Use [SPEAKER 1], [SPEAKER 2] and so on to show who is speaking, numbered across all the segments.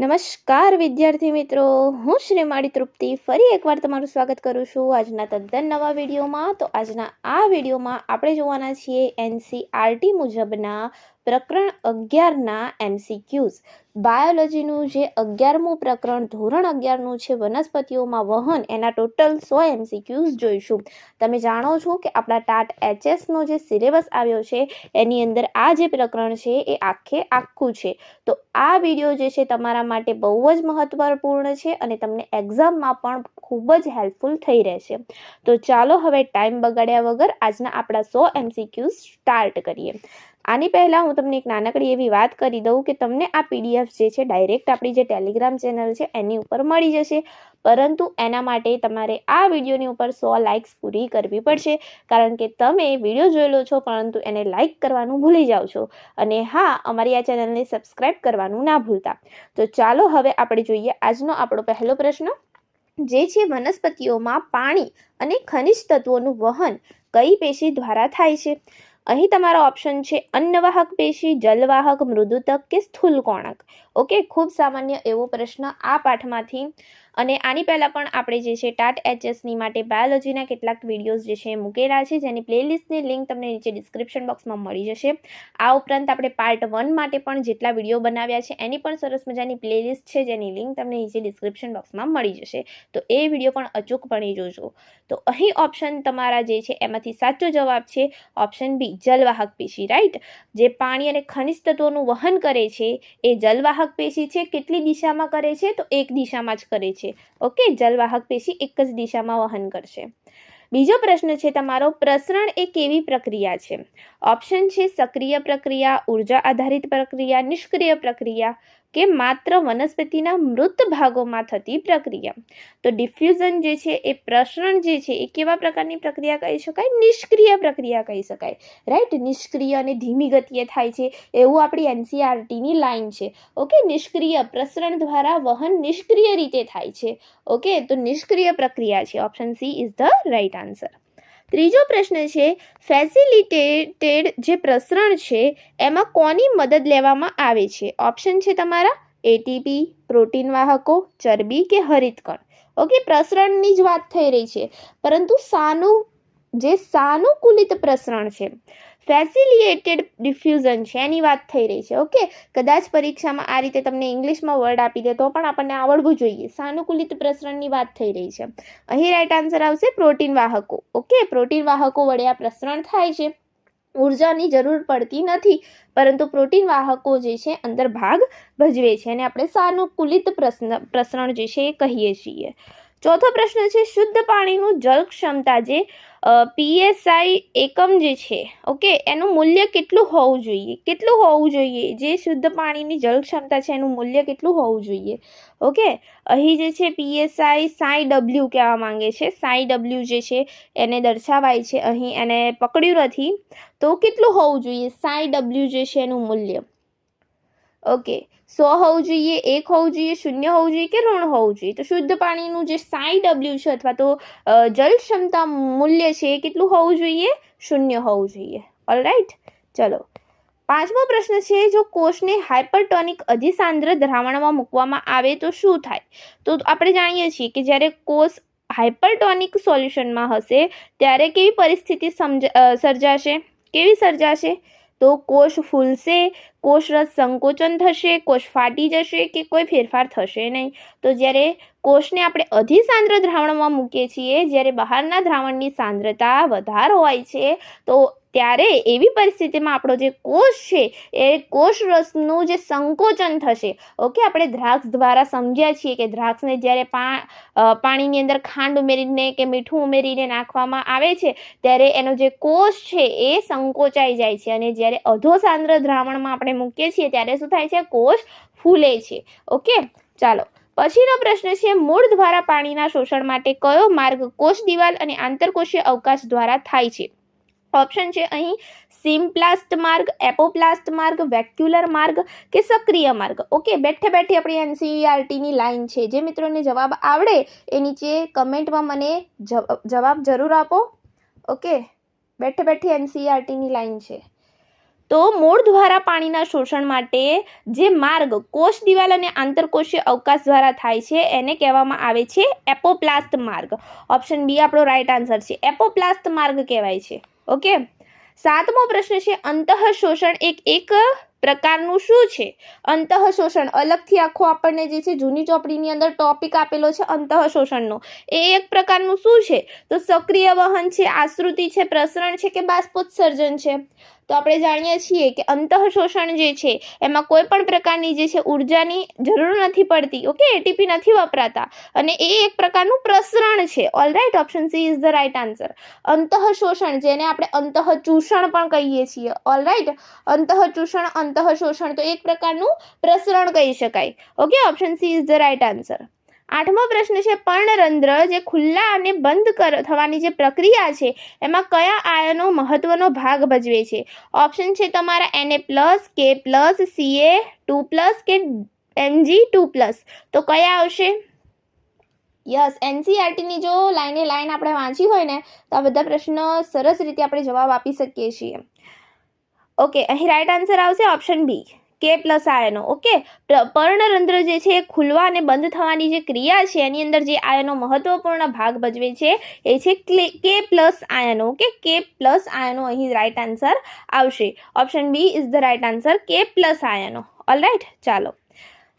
[SPEAKER 1] નમસ્કાર વિદ્યાર્થી મિત્રો, હું શ્રીમાળી તૃપ્તિ ફરી એકવાર તમારું સ્વાગત કરું છું આજના તદ્દન નવા વિડીયોમાં. તો આજના આ વિડીયોમાં આપણે જોવાના છીએ એનસીઆરટી મુજબના પ્રકરણ 11ના MCQs. બાયોલોજીનું જે 11મું પ્રકરણ ધોરણ 11નું છે વનસ્પતિઓમાં વહન, એના ટોટલ 100 MCQs જોઈશું. તમે જાણો છો કે આપણા ટાટ HSનો જે સિલેબસ આવ્યો છે એની અંદર આ જે પ્રકરણ છે એ આખું છે. તો આ વિડીયો જે છે તમારા માટે બહુ જ મહત્વપૂર્ણ છે અને તમને એક્ઝામમાં પણ ખૂબ જ હેલ્પફુલ થઈ રહેશે. તો ચાલો હવે ટાઈમ બગાડ્યા વગર આજના આપણા 100 MCQs સ્ટાર્ટ કરીએ. આની પહેલાં હું તમને એક નાનકડી એવી વાત કરી દઉં કે તમને આ PDF જે છે ડાયરેક્ટ આપણી જે ટેલિગ્રામ ચેનલ છે એની ઉપર મળી જશે, પરંતુ એના માટે તમારે આ વિડીયોની ઉપર 100 લાઇક્સ પૂરી કરવી પડશે, કારણ કે તમે વિડીયો જોયેલો છો પરંતુ એને લાઇક કરવાનું ભૂલી જાઓ છો. અને હા, અમારી આ ચેનલને સબસ્ક્રાઈબ કરવાનું ના ભૂલતા. તો ચાલો હવે આપણે જોઈએ આજનો આપણો પહેલો પ્રશ્ન, જે છે વનસ્પતિઓમાં પાણી અને ખનિજ તત્વોનું વહન કઈ પેશી દ્વારા થાય છે? અહીં તમારો ઓપ્શન છે અન્નવાહક પેશી, જલવાહક, મૃદુતક કે સ્થૂલકોણક. ઓકે, ખૂબ સામાન્ય એવો પ્રશ્ન આ પાઠમાંથી. અને આની પહેલાં પણ આપણે જે છે ટાટ HSની માટે બાયોલોજીના કેટલાક વિડીયોઝ જે છે મૂકેલા છે, જેની પ્લેલિસ્ટની લિંક તમને નીચે ડિસ્ક્રિપ્શન બોક્સમાં મળી જશે. આ ઉપરાંત આપણે પાર્ટ 1 માટે પણ જેટલા વિડીયો બનાવ્યા છે એની પણ સરસ મજાની પ્લેલિસ્ટ છે, જેની લિંક તમને નીચે ડિસ્ક્રિપ્શન બોક્સમાં મળી જશે. તો એ વિડીયો પણ અચૂકપણે જોજો. તો અહીં ઓપ્શન તમારા જે છે એમાંથી સાચો જવાબ છે ઓપ્શન બી, જલવાહક પેશી. રાઈટ, જે પાણી અને ખનિજ તત્વોનું વહન કરે છે એ જલવાહક પેશી છે. કેટલી દિશામાં કરે છે? તો એક દિશામાં જ કરે છે. ઓકે, જલવાહક પેશી એક જ દિશામાં વહન કરશે. બીજો પ્રશ્ન છે તમારો, પ્રસરણ એ કેવી પ્રક્રિયા છે? ઓપ્શન છે સક્રિય પ્રક્રિયા, ઉર્જા આધારિત પ્રક્રિયા, નિષ્ક્રિય પ્રક્રિયા કે માત્ર વનસ્પતિના મૃત ભાગોમાં થતી પ્રક્રિયા. તો ડિફ્યુઝન જે છે એ પ્રસરણ જે છે એ કેવા પ્રકારની પ્રક્રિયા કહી શકાય? નિષ્ક્રિય પ્રક્રિયા કહી શકાય. રાઈટ, નિષ્ક્રિય અને ધીમી ગતિએ થાય છે એવું આપણી NCERTની લાઈન છે. ઓકે, નિષ્ક્રિય પ્રસરણ દ્વારા વહન નિષ્ક્રિય રીતે થાય છે. ઓકે, તો નિષ્ક્રિય પ્રક્રિયા છે. Option C is the right answer. ત્રીજો પ્રશ્ન છે, ફેસિલિટેટેડ જે પ્રસરણ છે એમાં કોની મદદ લેવામાં આવે છે? ઓપ્શન છે તમારા ATP, પ્રોટીન વાહકો, ચરબી કે હરિતકણ. ઓકે, પ્રસરણની જ વાત થઈ રહી છે, પરંતુ સાનુકૂલિત પ્રસરણ છે, ફેસિલિટેટેડ ડિફ્યુઝન છે એની વાત થઈ રહી છે. ઓકે, કદાચ પરીક્ષામાં આ રીતે તમને ઇંગ્લિશમાં વર્ડ આપી દે તો પણ આપણને આવડવું જોઈએ. સાનુકૂલિત પ્રસરણની વાત થઈ રહી છે. અહીં રાઈટ આન્સર આવશે પ્રોટીન વાહકો. ઓકે, પ્રોટીન વાહકો વડે આ પ્રસરણ થાય છે. ઉર્જાની જરૂર પડતી નથી, પરંતુ પ્રોટીન વાહકો જે છે અંદર ભાગ ભજવે છે અને આપણે સાનુકૂલિત પ્રસરણ જે છે એ કહીએ છીએ. ચોથો પ્રશ્ન છે, શુદ્ધ પાણીનું જળ ક્ષમતા જે PSI એકમ જે છે, ઓકે, એનું મૂલ્ય કેટલું હોવું જોઈએ? કેટલું હોવું જોઈએ? જે શુદ્ધ પાણીની જળ ક્ષમતા છે એનું મૂલ્ય કેટલું હોવું જોઈએ? ઓકે, અહીં જે છે PSI SI કહેવા માંગે છે. SI જે છે એને દર્શાવાય છે, અહીં એને પકડ્યું નથી. તો કેટલું હોવું જોઈએ SI જે છે એનું મૂલ્ય? ઓકે, 100 હોવું જોઈએ, 1 હોવું જોઈએ, 0 હોવું જોઈએ કે ઋણ હોવું જોઈએ? તો શુદ્ધ પાણીનું જે SI છે અથવા તો જળ ક્ષમતા મૂલ્ય છે એ કેટલું હોવું જોઈએ? 0 હોવું જોઈએ. ઓલરાઈટ, ચલો. પાંચમો પ્રશ્ન છે, જો કોષને હાઇપરટોનિક અધિસાંદ્ર દ્રાવણમાં મૂકવામાં આવે તો શું થાય? તો આપણે જાણીએ છીએ કે જ્યારે કોષ હાઇપરટોનિક સોલ્યુશનમાં હશે ત્યારે કેવી પરિસ્થિતિ સર્જાશે? કેવી સર્જાશે? તો કોષ ફૂલશે, કોષરસ સંકોચન થશે, કોષ ફાટી જશે કે કોઈ ફેરફાર થશે નહીં. તો જ્યારે કોષને આપણે અધિસાંદ્ર દ્રાવણમાં મૂકીએ છીએ, જ્યારે બહારના દ્રાવણની સાંદ્રતા વધારે હોય છે, તો ત્યારે એવી પરિસ્થિતિમાં આપણો જે કોષ છે એ કોષરસનું જે સંકોચન થશે. ઓકે, આપણે દ્રાક્ષ દ્વારા સમજ્યા છીએ કે દ્રાક્ષને જ્યારે પાણીની અંદર ખાંડ ઉમેરીને કે મીઠું ઉમેરીને નાખવામાં આવે છે ત્યારે એનો જે કોષ છે એ સંકોચાઈ જાય છે, અને જ્યારે અધોસાંદ્ર દ્રાવણમાં આપણે મૂકીએ છીએ ત્યારે શું થાય છે? કોષ ફૂલે છે. ઓકે, ચાલો. પછીનો પ્રશ્ન છે, મૂળ દ્વારા પાણીના શોષણ માટે કયો માર્ગ કોષ દિવાલ અને આંતરકોષીય અવકાશ દ્વારા થાય છે? ઓપ્શન છે અહીં સિમ્પ્લાસ્ટ માર્ગ, એપોપ્લાસ્ટ માર્ગ, વેક્યુલર માર્ગ કે સક્રિય માર્ગ. ઓકે, બેઠે બેઠી આપણી NCERTની લાઈન છે. જે મિત્રોને જવાબ આવડે એ નીચે કમેન્ટમાં મને જવાબ જરૂર આપો. ઓકે, બેઠે બેઠી NCERTની લાઈન છે. તો મૂળ દ્વારા પાણીના શોષણ માટે જે માર્ગ કોષ દિવાલ અને આંતરકોષીય અવકાશ દ્વારા થાય છે એને કહેવામાં આવે છે એપોપ્લાસ્ટ માર્ગ. ઓપ્શન બી આપણો રાઈટ આન્સર છે. એપોપ્લાસ્ટ માર્ગ કહેવાય છે. ઓકે, 7મો પ્રશ્ન છે અંતઃશોષણ એક પ્રકારનું શું છે? અંતઃશોષણ અલગથી આખો આપણને જે છે જૂની ચોપડીની અંદર ટોપિક આપેલો છે અંતઃશોષણનો. એ એક પ્રકારનું શું છે? તો સક્રિય વહન છે, આશ્રુતિ છે, પ્રસરણ છે કે બાષ્પોત્સર્જન છે? તો આપણે જાણીએ છીએ કે અંતઃશોષણ જે છે એમાં કોઈ પણ પ્રકારની જે છે ઉર્જાની જરૂર નથી પડતી. ઓકે, એટીપી નથી વપરાતા અને એ એક પ્રકારનું પ્રસરણ છે. Alright, option C is the right answer. અંતઃશોષણ જેને આપણે અંતઃચૂષણ પણ કહીએ છીએ. ઓલરાઈટ, અંતઃશોષણ તો એક પ્રકારનું પ્રસરણ કહી શકાય. Okay, option C is the right answer. 8મો પ્રશ્ન છે પર્ણરંધ્ર જે ખુલ્લા અને બંધ થવાની જે પ્રક્રિયા છે એમાં કયા આયનો મહત્વનો ભાગ ભજવે છે? ઓપ્શન છે તમારા Na+, K+, Ca2+ કે Mg2+. તો કયા આવશે? યસ, એનસીઈઆરટીની જો લાઈને લાઈન આપણે વાંચી હોય ને તો આ બધા પ્રશ્નો સરસ રીતે આપણે જવાબ આપી શકીએ છીએ. ઓકે, અહીં રાઈટ આન્સર આવશે ઓપ્શન બી, K+ આયનો. ઓકે, પર્ણરંધ્ર જે છે એ ખુલવા અને બંધ થવાની જે ક્રિયા છે એની અંદર જે આયનો મહત્વપૂર્ણ ભાગ ભજવે છે એ છે K+ આયનો. ઓકે, K+ આયનો અહીં રાઈટ આન્સર આવશે. Option B is the right answer, K+ આયનો. ઓલરાઈટ, ચાલો.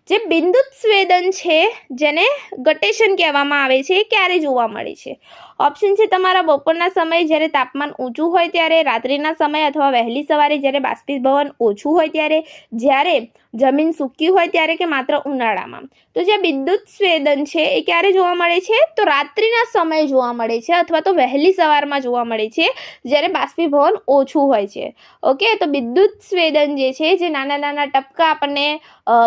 [SPEAKER 1] જે બિંદુત સ્વેદન છે જેને ગટેશન કહેવામાં આવે છે એ ક્યારે જોવા મળે છે? ઓપ્શન છે તમારા બપોરના સમયે જ્યારે તાપમાન ઊંચું હોય ત્યારે, રાત્રિના સમયે અથવા વહેલી સવારે જ્યારે બાષ્પીભવન ઓછું હોય ત્યારે, જ્યારે જમીન સૂકી હોય ત્યારે કે માત્ર ઉનાળામાં? તો જે બિંદુત સ્વેદન છે એ ક્યારે જોવા મળે છે? તો રાત્રિના સમયે જોવા મળે છે અથવા તો વહેલી સવારમાં જોવા મળે છે જ્યારે બાષ્પીભવન ઓછું હોય છે. ઓકે, તો બિંદુત સ્વેદન જે છે જે નાના નાના ટપકા આપણને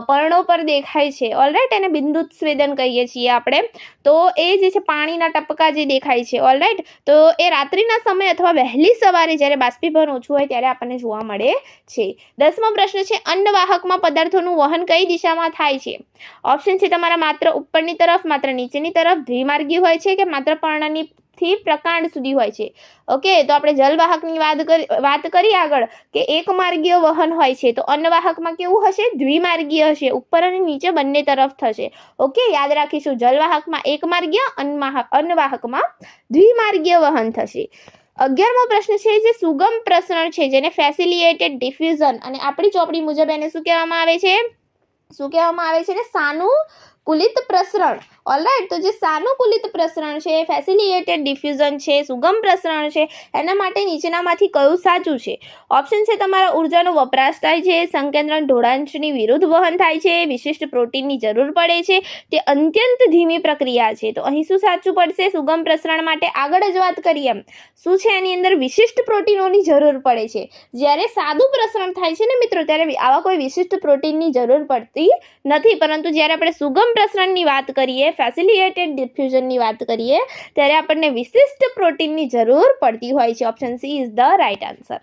[SPEAKER 1] પર્ણો પર દેખાય છે, ઓલરાઈટ, એને બિંદુત સ્વેદન કહીએ છીએ આપણે. તો એ જે છે પાણીના ટપકા જે દેખાય છે, ઓલરાઈટ, તો એ રાત્રિના સમય અથવા વહેલી સવારે જ્યારે બાષ્પીભવન ઓછું હોય ત્યારે આપણને જોવા મળે છે. 10મો પ્રશ્ન છે અન્નવાહકમાં પદાર્થોનું વહન કઈ દિશામાં થાય છે? ઓપ્શન છે તમારા માત્ર ઉપરની તરફ, માત્ર નીચેની તરફ, દ્વિમાર્ગી હોય છે કે માત્ર પર્ણની થી પ્રકાંડ સુધી હોય છે? ઓકે, તો આપણે જલવાહકની વાત કરી આગળ કે એક માર્ગીય વહન હોય છે, તો અન્નવાહકમાં કેવું હશે? દ્વિમાર્ગીય હશે, ઉપર અને નીચે બંને તરફ થશે. ઓકે, યાદ રાખીશું, જલવાહકમાં એક માર્ગીય, અન્નવાહકમાં દ્વિમાર્ગીય વહન થશે. 11મો પ્રશ્ન છે જે સુગમ પ્રસરણ છે જેને ફેસિલિટેટેડ ડિફ્યુઝન અને આપણી ચોપડી મુજબ એને શું કહેવામાં આવે છે? ને સાનુકૂલિત પ્રસરણ. ઓલરાઈટ, તો જે સાનુકૂલિત પ્રસરણ છે, ફેસિલિટેટેડ ડિફ્યુઝન છે, સુગમ પ્રસરણ છે, એના માટે નીચેનામાંથી કયું સાચું છે? ઓપ્શન છે તમારા ઉર્જાનો વપરાશ થાય છે, સંકેન્દ્રણ ઢોળાંશની વિરુદ્ધ વહન થાય છે, વિશિષ્ટ પ્રોટીનની જરૂર પડે છે, તે અત્યંત ધીમી પ્રક્રિયા છે. તો અહીં શું સાચું પડશે? સુગમ પ્રસરણ માટે આગળ જ વાત કરીએ એમ શું છે એની અંદર વિશિષ્ટ પ્રોટીનોની જરૂર પડે છે. જ્યારે સાદું પ્રસરણ થાય છે ને મિત્રો ત્યારે આવા કોઈ વિશિષ્ટ પ્રોટીનની જરૂર પડતી નથી, પરંતુ જ્યારે આપણે સુગમ પ્રસરણની વાત કરીએ, ફેસિલિટેટેડ ડિફ્યુઝનની વાત કરીએ ત્યારે આપણને વિશિષ્ટ પ્રોટીનની જરૂર પડતી હોય છે. Option C is the right answer.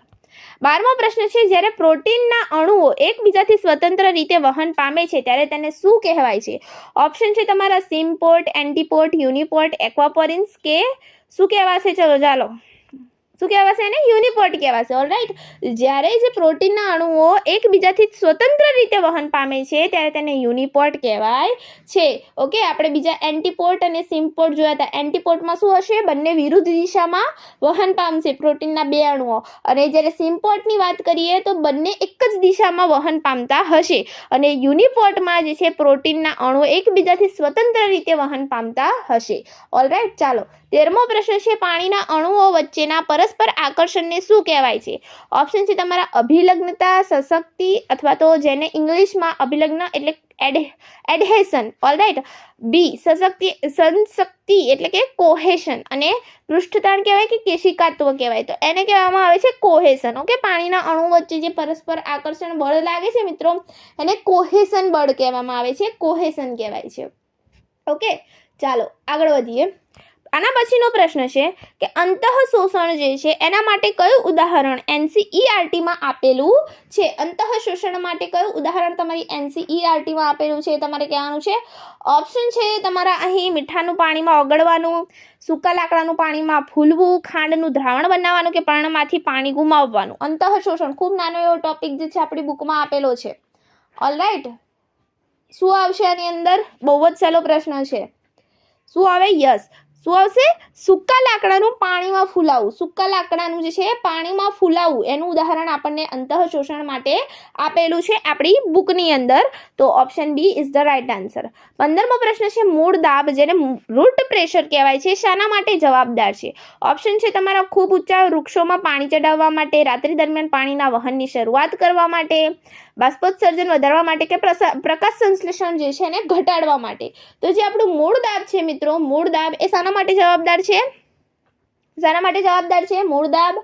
[SPEAKER 1] 12મો પ્રશ્ન છે જ્યારે પ્રોટીનના અણુઓ એકબીજાથી સ્વતંત્ર રીતે વહન પામે છે ત્યારે તેને શું કહેવાય છે? ઓપ્શન છે તમારા સિમ્પોર્ટ, એન્ટીપોર્ટ, યુનિપોર્ટ, એક્વાપોરિન્સ કે શું કહેવાશે? ચલો ચાલો, શું કહેવાશે? એને યુનિપોર્ટ કહેવાશે. ઓલરાઈટ, જ્યારે જે પ્રોટીનના અણુઓ એકબીજાથી સ્વતંત્ર રીતે વહન પામે છે ત્યારે તેને યુનિપોર્ટ કહેવાય છે. ઓકે, આપણે બીજા એન્ટીપોર્ટ અને સિમ્પોર્ટ જોયા હતા. એન્ટીપોર્ટમાં શું હશે? બંને વિરુદ્ધ દિશામાં વહન પામશે પ્રોટીનના બે અણુઓ, અને જ્યારે સિમ્પોર્ટની વાત કરીએ તો બંને એક જ દિશામાં વહન પામતા હશે, અને યુનિપોર્ટમાં જે છે પ્રોટીનના અણુઓ એકબીજાથી સ્વતંત્ર રીતે વહન પામતા હશે. ઓલરાઈટ, ચાલો. 13મો પ્રશ્ન છે પાણીના અણુઓ વચ્ચેના પરસ્પર આકર્ષણને શું કહેવાય છે? ઓપ્શન છે તમારા અભિલગ્નતા, સશક્તિ, અથવા તો જેને ઇંગ્લિશમાં અભિલગ્ન એટલે એડહેશન. ઓલરાઈટ, બી સંશક્તિ એટલે કે કોહેશન, અને પૃષ્ઠતાણ કહેવાય કે કેશિકાત્વ કહેવાય, તો એને કહેવામાં આવે છે કોહેશન. ઓકે, પાણીના અણુ વચ્ચે જે પરસ્પર આકર્ષણ બળ લાગે છે મિત્રો એને કોહેશન બળ કહેવામાં આવે છે, કોહેશન કહેવાય છે. ઓકે, ચાલો આગળ વધીએ. આના પછીનો પ્રશ્ન છે કે અંતઃશોષણ જે છે એના માટે કયું ઉદાહરણ NCERT-માં આપેલું છે? અંતઃશોષણ માટે કયું ઉદાહરણ તમારી NCERT-માં આપેલું છે તમારે કહેવાનું છે? ઓપ્શન છે તમારા અહીં મીઠાનું પાણીમાં ઓગળવાનું, સૂકા લાકડાનું પાણીમાં ફૂલવું, ખાંડનું દ્રાવણ બનાવવાનું કે પર્ણમાંથી પાણી ગુમાવવાનું. અંતઃશોષણ ખૂબ નાનો એવો ટોપિક જે છે આપણી બુકમાં આપેલો છે. ઓલરાઈટ, શું આવશે આની અંદર? બહુ જ સહેલો પ્રશ્ન છે. શું આવે? યસ. શું આવશે? સૂકા લાકડાનું પાણીમાં ફૂલાવું. સૂકા લાકડાનું જે છે પાણીમાં ફૂલાવું એનું ઉદાહરણ આપણને અંતઃશોષણ માટે આપેલું છે આપણી બુકની અંદર. તો option B is the right answer. 15મો પ્રશ્ન છે મૂળ દાબ જેને રૂટ પ્રેશર કહેવાય છે શાના માટે જવાબદાર છે? ઓપ્શન છે તમારા ખૂબ ઊંચા વૃક્ષોમાં પાણી ચડાવવા માટે, રાત્રિ દરમિયાન પાણીના વહનની શરૂઆત કરવા માટે, બાષ્પોત્સર્જન વધારવા માટે કે પ્રકાશ સંશ્લેષણ જે છે એને ઘટાડવા માટે. તો જે આપણું મૂળ દાબ છે મિત્રો, મૂળ દાબ એ શાના માટે જવાબદાર છે? શાના માટે જવાબદાર છે મૂળ દાબ?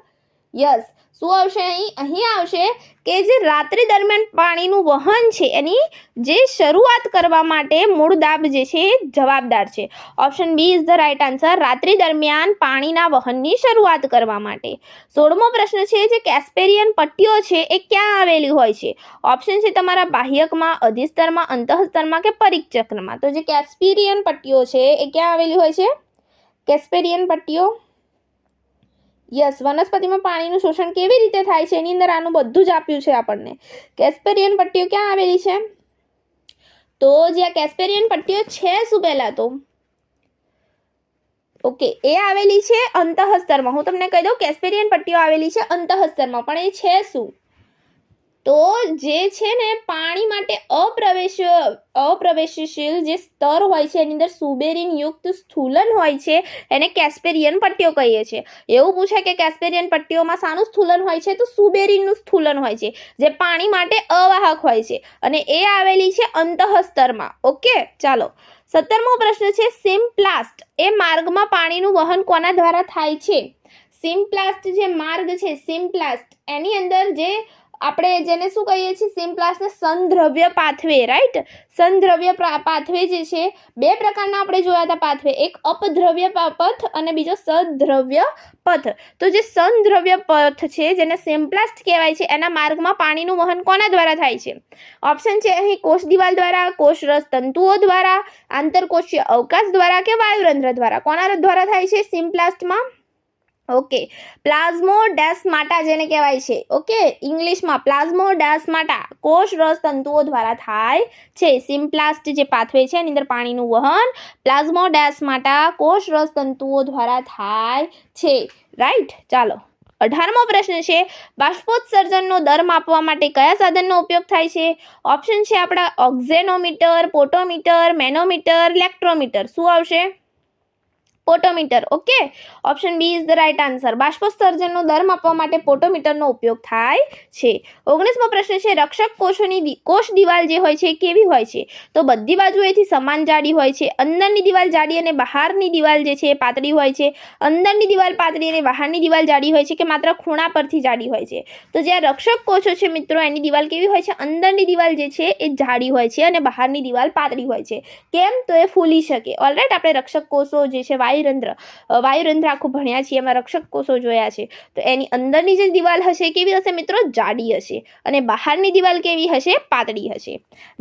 [SPEAKER 1] યસ. શું આવશે અહીં? અહીં આવશે કે જે રાત્રિ દરમિયાન પાણીનું વહન છે એની જે શરૂઆત કરવા માટે મૂળ દાબ જે છે એ જવાબદાર છે. Option B is the right answer. રાત્રિ દરમિયાન પાણીના વહનની શરૂઆત કરવા માટે. 16મો પ્રશ્ન છે જે કેસ્પેરિયન પટ્ટીઓ છે એ ક્યાં આવેલી હોય છે? ઓપ્શન છે તમારા બાહ્યકમાં, અધિસ્તરમાં, અંતઃસ્તરમાં કે પરિચક્રમાં. તો જે કેસ્પેરિયન પટ્ટીઓ છે એ ક્યાં આવેલી હોય છે? કેસ્પેરિયન પટ્ટીઓ. યસ. વનસ્પતિમાં પાણીનું શોષણ કેવી રીતે થાય છે એની અંદર આનું બધું જ આપ્યું છે આપણને. કેસ્પેરિયન પટ્ટીઓ ક્યાં આવેલી છે? તો જે આ કેસ્પેરિયન પટ્ટીઓ છે શું પહેલા તો ઓકે એ આવેલી છે અંતઃસ્તરમાં. હું તમને કહી દઉં કેસ્પેરિયન પટ્ટીઓ આવેલી છે અંતઃસ્તરમાં, પણ એ છે શું? તો જે છે ને પાણી માટે અપ્રવેશશીલ જે સ્તર હોય છે એની અંદર સુબેરિન યુક્ત સ્થૂલન હોય છે એને કેસ્પેરિયન પટ્ટીઓ કહીએ છીએ. એવું પૂછે કે કેસ્પેરિયન પટ્ટીઓમાં શાનું સ્થૂલન હોય છે? તો સુબેરિનનું સ્થૂલન હોય છે જે પાણી માટે અવાહક હોય છે અને એ આવેલી છે અંતઃસ્તરમાં. ઓકે, ચાલો. 17મો પ્રશ્ન છે સિમ્પ્લાસ્ટ એ માર્ગમાં પાણીનું વહન કોના દ્વારા થાય છે? સિમ્પ્લાસ્ટ જે માર્ગ છે, સિમ્પ્લાસ્ટ એની અંદર જે આપણે જેને શું કહીએ છીએ? સિમ્પ્લાસ્ટને સંદ્રવ્ય પાથવે. રાઈટ, સંદ્રવ્ય પાથવે જે છે બે પ્રકારના આપણે જોયા હતા પાથવે, એક અપદ્રવ્ય પથ અને બીજો સદ્રવ્ય પથ. તો જે સંદ્રવ્ય પથ છે જેને સિમ્પ્લાસ્ટ કહેવાય છે એના માર્ગમાં પાણીનું વહન કોના દ્વારા થાય છે? ઓપ્શન છે અહીં કોષ દિવાલ દ્વારા, કોષરસ તંતુઓ દ્વારા, આંતરકોષીય અવકાશ દ્વારા કે વાયુરંધ્ર દ્વારા. કોના દ્વારા થાય છે સિમ્પ્લાસ્ટમાં? ઓકે, પ્લાઝ્મોડેસ્માટા જેને કહેવાય છે. ઓકે, ઇંગ્લિશમાં પ્લાઝ્મોડેસ્માટા કોષ રસ તંતુઓ દ્વારા થાય છે. સિમ્પ્લાસ્ટ જે પાથવે છે એની અંદર પાણીનું વહન પ્લાઝ્મોડેસ્માટા કોષ રસ તંતુઓ દ્વારા થાય છે. રાઈટ, ચાલો. 18મો પ્રશ્ન છે બાષ્પોત્સર્જનનો દર માપવા માટે કયા સાધનનો ઉપયોગ થાય છે? ઓપ્શન છે આપણા ઓક્ઝેનોમીટર, પોટોમીટર, મેનોમીટર, ઇલેક્ટ્રોમીટર. શું આવશે? Potometer. Okay, option B is the right answer. બાષ્પોત્સર્જનનો દર માપવા માટે પોટોમીટરનો ઉપયોગ થાય છે. 19મો પ્રશ્ન છે રક્ષક કોષોની કોષ દિવાલ જે હોય છે એ કેવી હોય છે? તો બધી બાજુએથી સમાન જાડી હોય છે. અંદરની દિવાલ જાડી અને બહારની દિવાલ જે છે એ પાતળી હોય છે. અંદરની દિવાલ પાતળી અને બહારની દિવાલ જાડી હોય છે કે માત્ર ખૂણા પરથી જાડી હોય છે? તો જે રક્ષક કોષો છે મિત્રો એની દિવાલ કેવી હોય છે? અંદરની દિવાલ જે છે એ જાડી હોય છે અને બહારની દિવાલ પાતળી હોય છે. કેમ? તો એ ફૂલી શકે. ઓલરાઈટ, આપણે રક્ષક કોષો જે છે વાયુરંધ્ર આખું ભણ્યા છીએ, એમાં રક્ષક કોષો જોયા છે. તો એની અંદરની જે દિવાલ હશે કેવી હશે મિત્રો? જાડી હશે અને બહારની દિવાલ કેવી હશે? પાતળી હશે.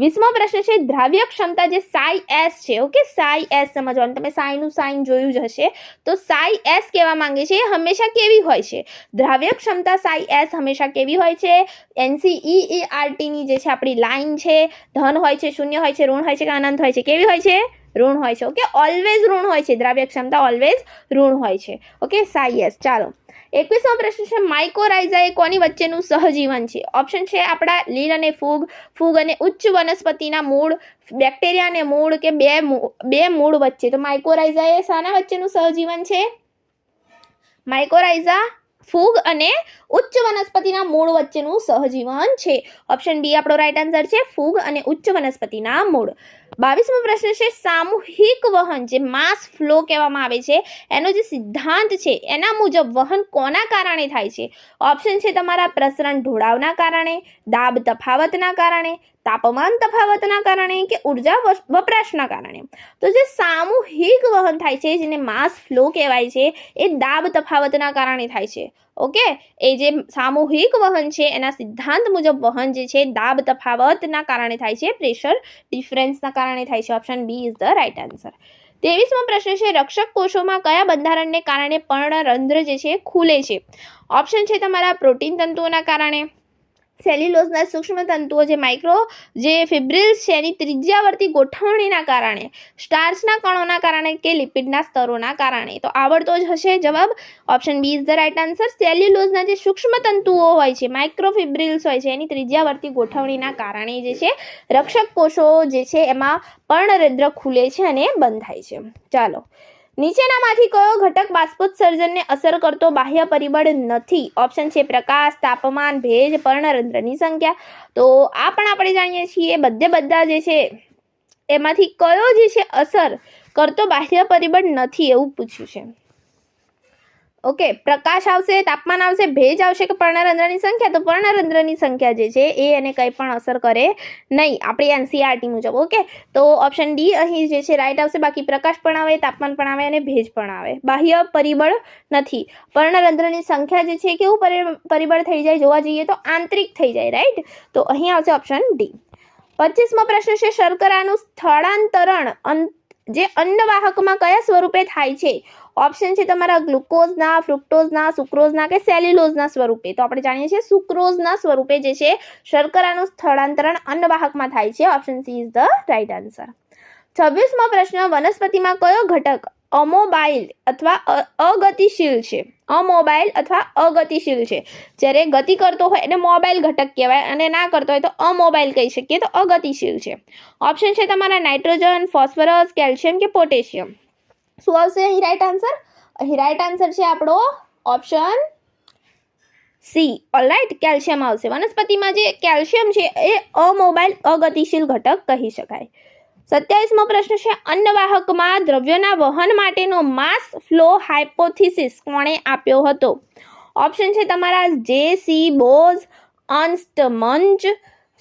[SPEAKER 1] 20મો પ્રશ્ન છે દ્રાવ્ય ક્ષમતા જે સાઈ એસ છે. ઓકે, સાઈ એસ સમજવાનું. તમે સાઈનું સાઇન જોયું જ હશે. તો સાઈ એસ કહેવા માંગે છે હંમેશા કેવી હોય છે? દ્રાવ્ય ક્ષમતા સાઈ એસ હંમેશા કેવી હોય છે? NCERT-ની જે છે આપણી લાઈન છે ધન હોય છે, શૂન્ય હોય છે, ઋણ હોય છે કે અનંત હોય છે? કેવી હોય છે? ઋણ હોય છે. ઓકે, ઓલવેઝ ઋણ હોય છે. દ્રાવ્ય ક્ષમતા ઓલવેઝ ઋણ હોય છે. Okay, psi S. ચાલો. 21મો પ્રશ્ન છે માઇકોરાઇઝા એ કોની વચ્ચેનું સહજીવન છે? ઓપ્શન છે આપણા લીલ અને ફૂગ અને ઉચ્ચ વનસ્પતિના મૂળ, બેક્ટેરિયા અને મૂળ કે બે મૂળ વચ્ચે. તો માઇકોરાઇઝા એ શાના વચ્ચેનું સહજીવન છે? માઇકોરાઇઝા ફૂગ અને ઉચ્ચ વનસ્પતિના મૂળ વચ્ચેનું સહજીવન છે. ઓપ્શન બી આપણો રાઈટ આન્સર છે, ફૂગ અને ઉચ્ચ વનસ્પતિના મૂળ. 22મો પ્રશ્ન છે સામૂહિક વહન જે માસ ફ્લો કહેવામાં આવે છે એનો જે સિદ્ધાંત છે એના મુજબ વહન કોના કારણે થાય છે? ઓપ્શન છે તમારા પ્રસરણ ઢોળાવના કારણે, દાબ તફાવતના કારણે, તાપમાન તફાવતના કારણે કે ઉર્જા વપરાશના કારણે. તો જે સામૂહિક વહન થાય છે જેને માસ ફ્લો કહેવાય છે એ દાબ તફાવતના કારણે થાય છે. ઓકે, એ જે સામૂહિક વહન છે એના સિદ્ધાંત મુજબ વહન જે છે દાબ તફાવતના કારણે થાય છે, પ્રેશર ડિફરન્સના કારણે થાય છે. Option B is the right answer. 23મો પ્રશ્ન છે રક્ષક કોષોમાં કયા બંધારણને કારણે પર્ણરંધ્ર જે છે ખુલે છે? ઓપ્શન છે તમારા પ્રોટીન તંતુઓના કારણે, સેલ્યુલોઝના સૂક્ષ્મ તંતુઓ જે ફિબ્રિલ્સ છે એની ત્રિજ્યાવર્તી ગોઠવણીના કારણે, સ્ટાર્ચના કણોના કારણે કે લિપિડના સ્તરોના કારણે. તો આવડતો જ હશે જવાબ. Option B is the right answer. સેલ્યુલોઝના જે સૂક્ષ્મ તંતુઓ હોય છે, માઇક્રોફિબ્રિલ્સ હોય છે, એની ત્રિજ્યાવર્તી ગોઠવણીના કારણે જે છે રક્ષક કોષો જે છે એમાં પર્ણરંધ્ર ખુલે છે અને બંધાય છે. ચાલો, નીચેનામાંથી કયો ઘટક બાષ્પોત્સર્જનને અસર કરતો બાહ્ય પરિબળ નથી? ઓપ્શન છે પ્રકાશ, તાપમાન, ભેજ, પર્ણરંધ્રની સંખ્યા. તો આ પણ આપણે જાણીએ છીએ બધા જે છે એમાંથી કયો જે છે અસર કરતો બાહ્ય પરિબળ નથી એવું પૂછ્યું છે. ઓકે, પ્રકાશ આવશે, તાપમાન આવશે, ભેજ આવશે કે પર્ણરંધ્રની સંખ્યા? તો પર્ણરંધ્રની સંખ્યા જે છે એ એને કંઈ પણ અસર કરે નહીં આપણી એનસીઈઆરટી મુજબ. ઓકે, તો ઓપ્શન ડી અહીં જે છે રાઈટ આવશે. બાકી પ્રકાશ પણ આવે, તાપમાન પણ આવે અને ભેજ પણ આવે. બાહ્ય પરિબળ નથી. પર્ણરંધ્રની સંખ્યા જે છે કેવું પરિબળ થઈ જાય જોવા જઈએ તો આંતરિક થઈ જાય, રાઈટ? તો અહીં આવશે ઓપ્શન ડી. 25મો પ્રશ્ન છે શર્કરાનું સ્થળાંતરણ જે અન્નવાહકમાં કયા સ્વરૂપે થાય છે? ઓપ્શન છે તમારા ગ્લુકોઝના, ફ્રુક્ટોઝના, સુક્રોઝના કે સેલ્યુલોઝના સ્વરૂપે. તો આપણે જાણીએ છીએ સુક્રોઝના સ્વરૂપે જે છે શર્કરાનું સ્થળાંતરણ અન્નવાહકમાં થાય છે. Option C is the right answer. 26મો પ્રશ્ન વનસ્પતિમાં કયો ઘટક અમોબાઇલ અથવા અગતિશીલ છે? અમોબાઇલ અથવા અગતિશીલ છે. જ્યારે ગતિ કરતો હોય એને મોબાઇલ ઘટક કહેવાય અને ના કરતો હોય તો અમોબાઇલ કહી શકીએ, તો અગતિશીલ છે. ઓપ્શન છે તમારા નાઇટ્રોજન, ફોસ્ફરસ, કેલ્શિયમ કે પોટેશિયમ. શું આવશે અહીં રાઈટ આન્સર? અહીં રાઈટ આન્સર છે આપણો ઓપ્શન સી. ઓલરાઈટ, કેલ્શિયમ આવશે. વનસ્પતિમાં જે કેલ્શિયમ છે એ અમોબાઇલ અગતિશીલ ઘટક કહી શકાય. 27મો પ્રશ્ન છે અન્નવાહકમાં દ્રવ્યોના વહન માટેનો માસ ફ્લો હાઇપોથિસિસ કોણે આપ્યો હતો? ઓપ્શન છે તમારા જે.સી. બોઝ, અર્ન્સ્ટ મંચ,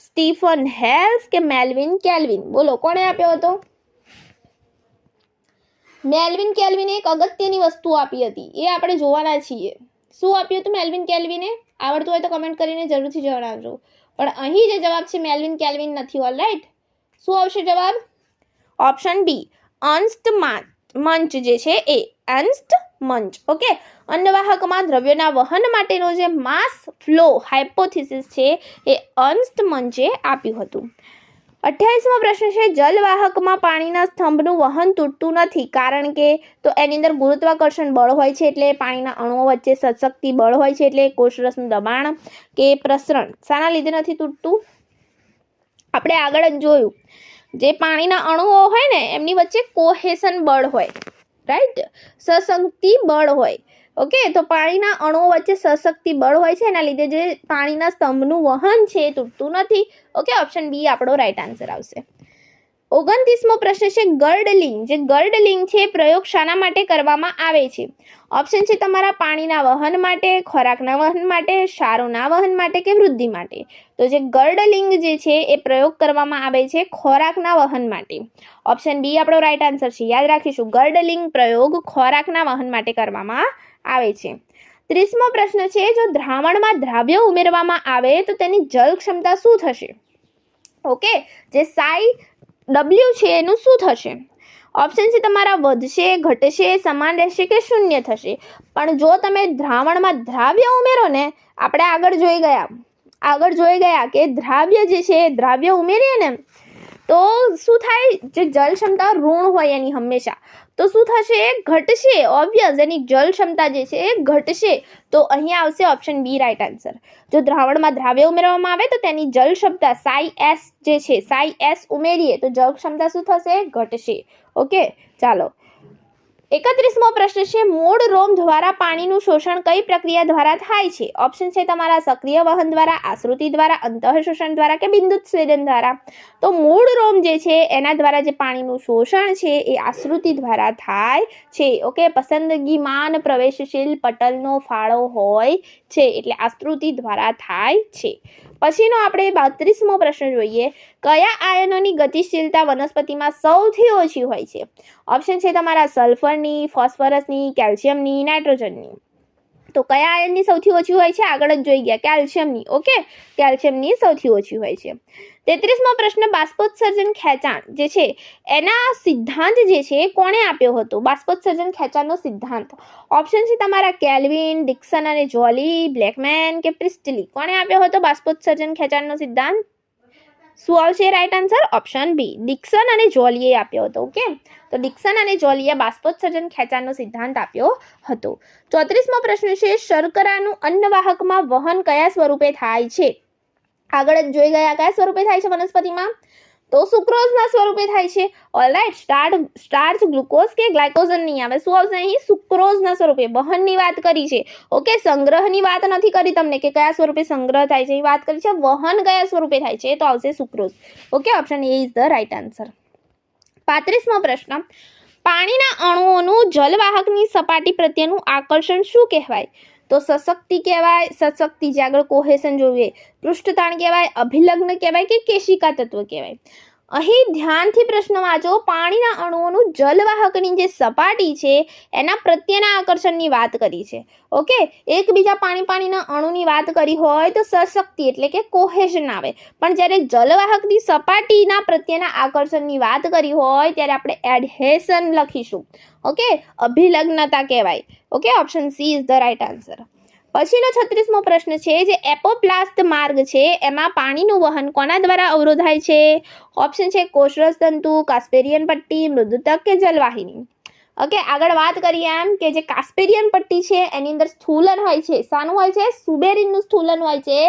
[SPEAKER 1] સ્ટીફન હેલ્સ કે મેલ્વિન કેલ્વિન. બોલો, કોણે આપ્યો હતો? મેલ્વિન કેલ્વિને એક અગત્યની વસ્તુ આપી હતી, એ આપણે જોવાના છીએ. શું આપ્યું હતું મેલ્વિન કેલ્વિને? આવડતું હોય તો કમેન્ટ કરીને જરૂરથી જણાવજો. પણ અહીં જે જવાબ છે મેલ્વિન કેલ્વિન નથી. ઓલરાઈટ, શું આવશે જવાબ? ઓપ્શન બી, અર્ન્સ્ટ મંચ જે છે એ અર્ન્સ્ટ મંચ. ઓકે, અન્નવાહકમાં દ્રવ્યોના વહન માટેનો જે માસ ફ્લો હાઇપોથિસિસ છે એ અર્ન્સ્ટ મંચે આપ્યું હતું. 28મો પ્રશ્ન છે જલવાહકમાં પાણીના સ્તંભનું વહન તૂટતું નથી કારણ કે? તો એની અંદર ગુરુત્વાકર્ષણ બળ હોય છે એટલે પાણીના અણુઓ વચ્ચે સશક્તિ બળ હોય છે એટલે કોષરસનું દબાણ કે પ્રસરણ શાના લીધે નથી તૂટતું? આપણે આગળ જ જોયું, જે પાણીના અણુઓ હોય ને એમની વચ્ચે કોહેશન બળ હોય, રાઈટ? સશક્તિ બળ હોય. ઓકે, તો પાણીના અણુઓ વચ્ચે સશક્તિ બળ હોય છે, એના લીધે જે પાણીના સ્તંભનું વહન છે એ તૂટતું નથી. ઓકે, ઓપ્શન બી આપણો રાઈટ આન્સર આવશે. 29મો પ્રશ્ન છે ગર્ડલિંગ. જે ગર્ડલિંગ છે પ્રયોગ શાના માટે કરવામાં આવે છે? ઓપ્શન છે તમારા પાણીના વહન માટે, ખોરાકના વહન માટે, ક્ષારોના વહન માટે કે વૃદ્ધિ માટે. તો જે ગર્ડલિંગ જે છે એ પ્રયોગ કરવામાં આવે છે ખોરાકના વહન માટે. ઓપ્શન બી આપણો રાઈટ આન્સર છે. યાદ રાખીશું, ગર્ડલિંગ પ્રયોગ ખોરાકના વહન માટે કરવામાં આવે છે. 30મો પ્રશ્ન છે જો દ્રાવણમાં દ્રાવ્ય ઉમેરવામાં આવે તો તેની જલ ક્ષમતા શું થશે? ઓકે, જે સાઈ ડબલ્યુ છે એનું શું થશે? ઓપ્શન છે તમારા વધશે, ઘટશે, સમાન રહેશે કે શૂન્ય થશે. પણ જો તમે દ્રાવણમાં દ્રાવ્ય ઉમેરો ને, આપણે આગળ જોઈ ગયા કે દ્રાવ્ય જે છે દ્રાવ્ય ઉમેરીએ ને તો શું થાય? જે જલ ક્ષમતા ઋણ હોય એની હંમેશા, તો શું થશે? ઘટશે. ઓબ્વિયસ, એની જલ ક્ષમતા જે છે એ ઘટશે. તો અહીંયા આવશે ઓપ્શન બી રાઈટ આન્સર. જો દ્રાવણમાં દ્રાવ્ય ઉમેરવામાં આવે તો તેની જલ ક્ષમતા સાઈ એસ જે છે, સાઈ એસ ઉમેરીએ તો જલ ક્ષમતા શું થશે? ઘટશે. ઓકે, ચાલો 31મો પ્રશ્ન છે, મૂળ રોમ દ્વારા પાણીનું શોષણ કઈ પ્રક્રિયા દ્વારા થાય છે? ઓપ્શન છે તમારા સક્રિય વહન દ્વારા, આશ્રુતિ દ્વારા, અંતઃશોષણ દ્વારા કે બિંદુત સ્વેદન દ્વારા. તો મૂળ રોમ જે છે એના દ્વારા જે પાણીનું શોષણ છે એ આશ્રુતિ દ્વારા થાય છે. ઓકે, પસંદગીમાન પ્રવેશશીલ પટલનો ફાળો હોય છે એટલે આશ્રુતિ દ્વારા થાય છે. પછીનો આપણે 32મો પ્રશ્ન જોઈએ, કયા આયનોની ગતિશીલતા વનસ્પતિમાં સૌથી ઓછી હોય છે? ઓપ્શન છે તમારા સલ્ફરની, ફોસ્ફરસની, કેલ્શિયમની, નાઇટ્રોજનની. તો કયા આયનની સૌથી ઓછી હોય છે? આગળ જ જોઈ ગયા, કેલ્શિયમની. ઓકે, કેલ્શિયમની સૌથી ઓછી હોય છે. 33મો પ્રશ્ન, બાષ્પોત્સર્જન ખેંચાણ જે છે એના સિદ્ધાંત જે છે કોણે આપ્યો હતો? બાષ્પોત્સર્જન ખેંચાણનો સિદ્ધાંત. ઓપ્શન છે તમારા કેલ્વિન, ડિક્સન અને જોલી, બ્લેકમેન કે પ્રિસ્ટલી. કોણે આપ્યો હતો બાષ્પોત્સર્જન ખેંચાણનો સિદ્ધાંત? શું આવશે right answer? Option B, Dixon અને જોલીએ આપ્યો હતો. ઓકે, તો ડિક્સન અને જોલીએ બાષ્પોત્સર્જન ખેંચાણનો સિદ્ધાંત આપ્યો હતો. 34મો પ્રશ્ન છે, શર્કરાનું અન્નવાહકમાં વહન કયા સ્વરૂપે થાય છે? આગળ જ જોઈ ગયા, કયા સ્વરૂપે થાય છે વનસ્પતિમાં? તો સુક્રોઝના સ્વરૂપે થાય છે. ઓલરાઈટ, સ્ટાર્ચ, ગ્લુકોઝ કે ગ્લાયકોઝન નહીં આવે. શું આવશે અહીં? સુક્રોઝના સ્વરૂપે. વહનની વાત કરી છે. ઓકે, સંગ્રહની વાત નથી કરી તમને કે કયા સ્વરૂપે સંગ્રહ થાય છે, એ વાત કરી છે વહન કયા સ્વરૂપે થાય છે, તો આવશે sucrose. Okay, option A is the right answer. 35મો પ્રશ્ન, પાણીના અણુઓનું જલવાહકની સપાટી પ્રત્યેનું આકર્ષણ શું કહેવાય? તો સશક્તિ કહેવાય, સશક્તિ જે આગળ કોહેશન જોઈએ, પૃષ્ઠતાણ કહેવાય, અભિલગ્ન કહેવાય કે કેશિકા તત્વ કહેવાય. અહીં ધ્યાનથી પ્રશ્ન વાંચો. પાણીના અણુઓનું જલવાહકની જે સપાટી છે એના પ્રત્યેના આકર્ષણની વાત કરી છે. ઓકે, એકબીજા પાણીના અણુની વાત કરી હોય તો સશક્તિ એટલે કે કોહેશન આવે, પણ જ્યારે જલવાહકની સપાટીના પ્રત્યેના આકર્ષણની વાત કરી હોય ત્યારે આપણે એડહેશન લખીશું. ઓકે, અભિલગ્નતા કહેવાય. Okay, option C is the right answer. પછીનો 36મો પ્રશ્ન છે, જે એપોપ્લાસ્ટ માર્ગ છે એમાં પાણીનું વહન કોના દ્વારા અવરોધાય છે? ઓપ્શન છે કોષરસ તંતુ, કાસ્પેરિયન પટ્ટી, મૃદુતક કે જલવાહિની. ઓકે, આગળ વાત કરીએ એમ કે જે કાસ્પેરિયન પટ્ટી છે એની અંદર સ્થૂલન હોય છે. શાનું હોય છે? સુબેરિનનું સ્થૂલન હોય છે,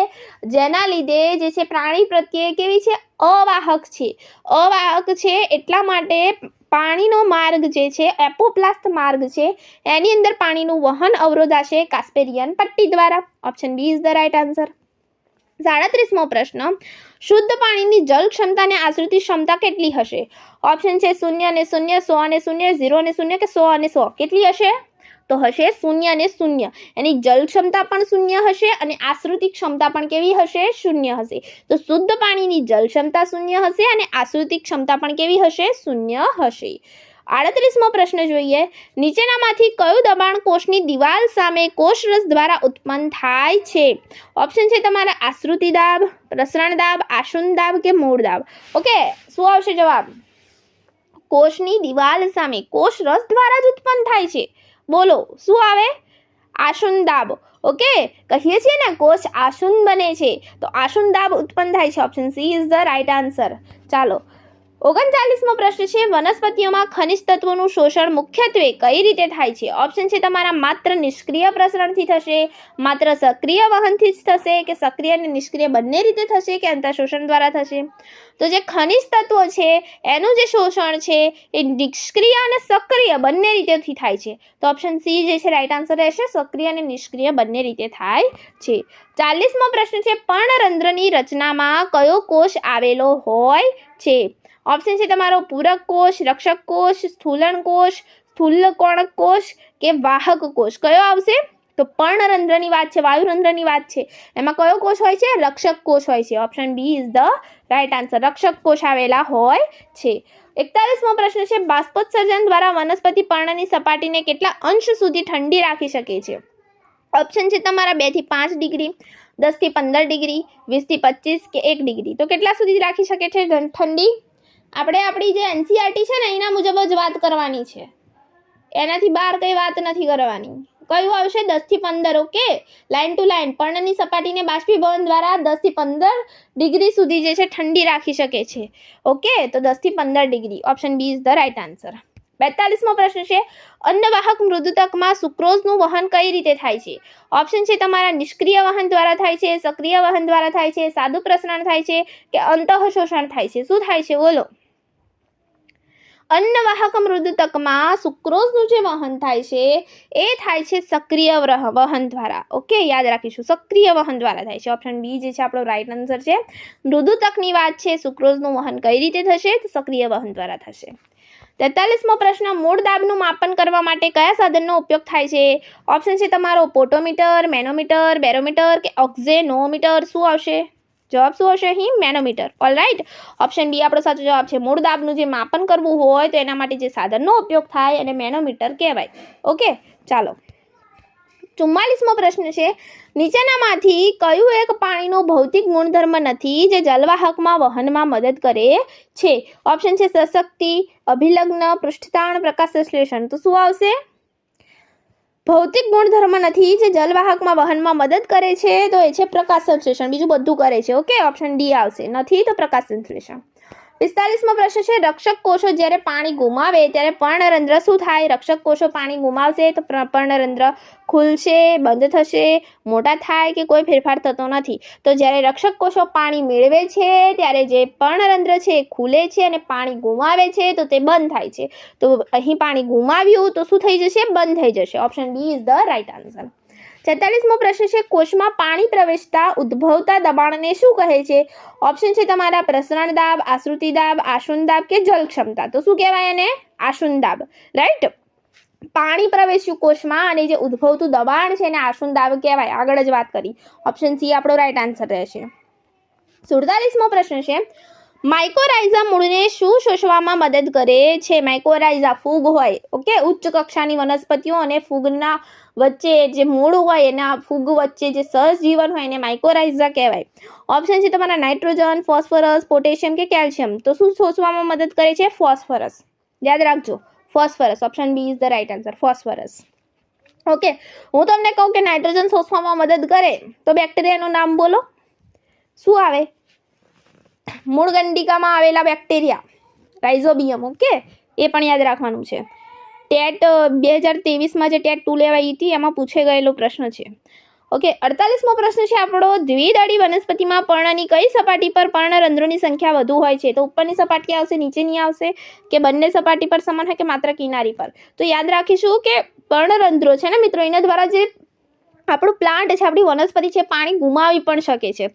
[SPEAKER 1] જેના લીધે જે છે પ્રાણી પ્રત્યે કેવી છે? અવાહક છે. અવાહક છે એટલા માટે પાણીનો માર્ગ જે છે એપોપ્લાસ્ટ માર્ગ છે એની અંદર પાણીનું વહન અવરોધાશે કાસ્પેરિયન પટ્ટી દ્વારા. Option B is the right answer. 37મો પ્રશ્ન, શુદ્ધ પાણીની જલ ક્ષમતા અને આશ્રિત ક્ષમતા કેટલી હશે? ઓપ્શન છે 0 અને 0, 100 અને 0, 0 અને 0 કે 100 અને 100. કેટલી હશે? તો હશે 0 અને 0. એની જલ ક્ષમતા પણ 0 હશે અને આશ્રિત ક્ષમતા પણ કેવી હશે? 0 હશે. તો શુદ્ધ પાણીની જલ ક્ષમતા 0 હશે અને આશ્રિત ક્ષમતા પણ કેવી હશે? 0 હશે. 38મો પ્રશ્ન જોઈએ, નીચેનામાંથી કયું દબાણ કોષની દિવાલ સામે કોષરસ દ્વારા ઉત્પન્ન થાય છે? ઓપ્શન છે તમારા આશ્રુતિ દાબ, પ્રસરણ દાબ, આસુન દાબ કે મૂળ દાબ. ઓકે, શું આવશે જવાબ? કોષની દિવાલ સામે કોષરસ દ્વારા જ ઉત્પન્ન થાય છે. બોલો શું આવે? આસુન દાબ. ઓકે, કહીએ છીએ ને કોષ આસુન બને છે તો આસુન દાબ ઉત્પન્ન થાય છે. Option C is the right answer. ચાલો, 39મો પ્રશ્ન છે, વનસ્પતિઓમાં ખનિજ તત્વોનું શોષણ મુખ્યત્વે કઈ રીતે થાય છે? ઓપ્શન છે તમારા માત્ર નિષ્ક્રિય પ્રસરણથી થશે, માત્ર સક્રિય વહનથી જ થશે કે સક્રિય અને નિષ્ક્રિય બંને રીતે થશે કે અંતઃશોષણ દ્વારા થશે? તો જે ખનિજ તત્વો છે એનું જે શોષણ છે એ નિષ્ક્રિય અને સક્રિય બંને રીતેથી થાય છે. તો ઓપ્શન સી જે છે રાઈટ આન્સર રહેશે, સક્રિય અને નિષ્ક્રિય બંને રીતે થાય છે. 40મો પ્રશ્ન છે, પર્ણરંધ્રની રચનામાં કયો કોષ આવેલો હોય છે? ઓપ્શન છે તમારો પૂરક કોષ, રક્ષક કોષ, સ્થૂલન કોષ, સ્થૂલકોણક કોષ કે વાહક કોષ. કયો આવશે? તો પર્ણરંધ્રની વાત છે, વાયુરંધ્રની વાત છે, એમાં કયો કોષ હોય છે? રક્ષક કોષ હોય છે. Option B is the right answer. રક્ષક કોષ આવેલા હોય છે. 41મો પ્રશ્ન છે, બાષ્પોત્સર્જન દ્વારા વનસ્પતિ પર્ણની સપાટીને કેટલા અંશ સુધી ઠંડી રાખી શકે છે? ઓપ્શન છે તમારા 2 થી 5 ડિગ્રી, 10 થી 15 ડિગ્રી, 20 થી 25 કે 1 ડિગ્રી. તો કેટલા સુધી રાખી શકે છે ઠંડી? આપણે આપણી જે એનસીઆરટી છે ને એના મુજબ જ વાત કરવાની છે, એનાથી બહાર કઈ વાત નથી કરવાની. કયું આવશે? 10 થી 15. ઓકે, લાઈન ટુ લાઈન પર્ણની સપાટીને બાષ્પીભવન દ્વારા 10 થી 15 ડિગ્રી સુધી જે છે ઠંડી રાખી શકે છે. ઓકે, તો 10 થી 15 degree. Option B is the right answer. 42મો પ્રશ્ન છે, અન્નવાહક મૃદુતકમાં સુક્રોઝનું વહન કઈ રીતે થાય છે? ઓપ્શન છે તમારા નિષ્ક્રિય વહન દ્વારા થાય છે, સક્રિય વહન દ્વારા થાય છે, સાદું પ્રસરણ થાય છે કે અંતઃશોષણ થાય છે? શું થાય છે બોલો? અન્નવાહક મૃદુતકમાં સુક્રોઝનું જે વહન થાય છે એ થાય છે સક્રિય વહન દ્વારા. ઓકે, યાદ રાખીશું, સક્રિય વહન દ્વારા થાય છે. ઓપ્શન બી જે છે આપણો રાઈટ આન્સર છે. મૃદુતકની વાત છે, સુક્રોઝનું વહન કઈ રીતે થશે? તો સક્રિય વહન દ્વારા થશે. 43મો પ્રશ્ન, મૂળ દાબનું માપન કરવા માટે કયા સાધનનો ઉપયોગ થાય છે? ઓપ્શન છે તમારો પોટોમીટર, મેનોમીટર, બેરોમીટર કે ઓક્ઝેનોમીટર. શું આવશે? જવાબ શું હશે અહીં? મેનોમીટર. ઓલરાઈટ, ઓપ્શન બી આપણો સાચો જવાબ છે. મૂળ દાબનું જે માપન કરવું હોય તો એના માટે જે સાધનનો ઉપયોગ થાય એને મેનોમીટર કહેવાય. ઓકે, ચાલો. 44મો પ્રશ્ન છે, નીચેનામાંથી કયું એક પાણીનો ભૌતિક ગુણધર્મ નથી જે જલવાહકમાં વહનમાં મદદ કરે છે? ઓપ્શન છે સશક્તિ, અભિલગ્ન, પૃષ્ઠતાણ, પ્રકાશ સંશ્લેષણ. તો શું આવશે? ભૌતિક ગુણધર્મ નથી જે જલવાહકમાં વહનમાં મદદ કરે છે તો એ છે પ્રકાશ સંશ્લેષણ. બીજું બધું કરે છે. ઓકે, ઓપ્શન ડી આવશે. નથી તો પ્રકાશ સંશ્લેષણ. 45મો પ્રશ્ન છે, રક્ષક કોષો જ્યારે પાણી ગુમાવે ત્યારે પર્ણરંધ્ર શું થાય? રક્ષક કોષો પાણી ગુમાવશે તો પર્ણરંધ્ર ખુલશે, બંધ થશે, મોટા થાય કે કોઈ ફેરફાર થતો નથી. તો જ્યારે રક્ષક કોષો પાણી મેળવે છે ત્યારે જે પર્ણરંધ્ર છે એ ખુલે છે અને પાણી ગુમાવે છે તો તે બંધ થાય છે. તો અહીં પાણી ગુમાવ્યું તો શું થઈ જશે? બંધ થઈ જશે. Option B is the right answer. 46મો પ્રશ્ન છે, કોષમાં પાણી પ્રવેશતા ઉદ્ભવતા દબાણને શું કહે છે? ઓપ્શન છે તમારા પ્રસરણ દાબ, આશ્રુતિ દાબ, આસુન દાબ કે જલ ક્ષમતા. તો શું કહેવાય એને? આસુન દાબ. રાઈટ, પાણી પ્રવેશ્યું કોષમાં અને જે ઉદ્ભવતું દબાણ છે એને આસુન દાબ કહેવાય. આગળ જ વાત કરી. ઓપ્શન સી આપણો રાઈટ આન્સર રહેશે. 47મો પ્રશ્ન છે, માઇકોરાઇઝા મૂળને શું શોષવામાં મદદ કરે છે? માઇકોરાઇઝા ફૂગ હોય. ઓકે, ઉચ્ચ કક્ષાની વનસ્પતિઓ અને ફૂગના વચ્ચે જે મૂળ હોય એના ફૂગ વચ્ચે જે સહજીવન હોય એને માઇકોરાઇઝા કહેવાય. ઓપ્શન છે તમારા નાઇટ્રોજન, ફોસ્ફરસ, પોટેશિયમ કે કેલ્શિયમ. તો શું શોષવામાં મદદ કરે છે? ફોસ્ફરસ. યાદ રાખજો, phosphorus. Option B is the right answer, phosphorus. Okay, હું તમને કહું કે નાઇટ્રોજન શોષવામાં મદદ કરે તો બેક્ટેરિયાનું નામ બોલો. શું આવે? મૂળગંડિકામાં આવેલા બેક્ટેરિયા, રાઇઝોબિયમ. ઓકે, એ પણ યાદ રાખવાનું છે. ટેટ 2023માં જે ટેટ 2 લેવાઈ હતી એમાં પૂછાઈ ગયેલો પ્રશ્ન છે. ઓકે, 48મો પ્રશ્ન છે આપણો, દ્વિદળી વનસ્પતિમાં પર્ણની કઈ સપાટી પર પર્ણરંધ્રોની સંખ્યા વધુ હોય છે? તો ઉપરની સપાટી આવશે, નીચેની આવશે કે બંને સપાટી પર સમાન હોય કે માત્ર કિનારી પર? તો યાદ રાખીશું કે પર્ણરંધ્રો છે ને મિત્રો, એના દ્વારા જે આપણું પ્લાન્ટ છે, આપણી વનસ્પતિ છે, પાણી ગુમાવી પણ શકે છે.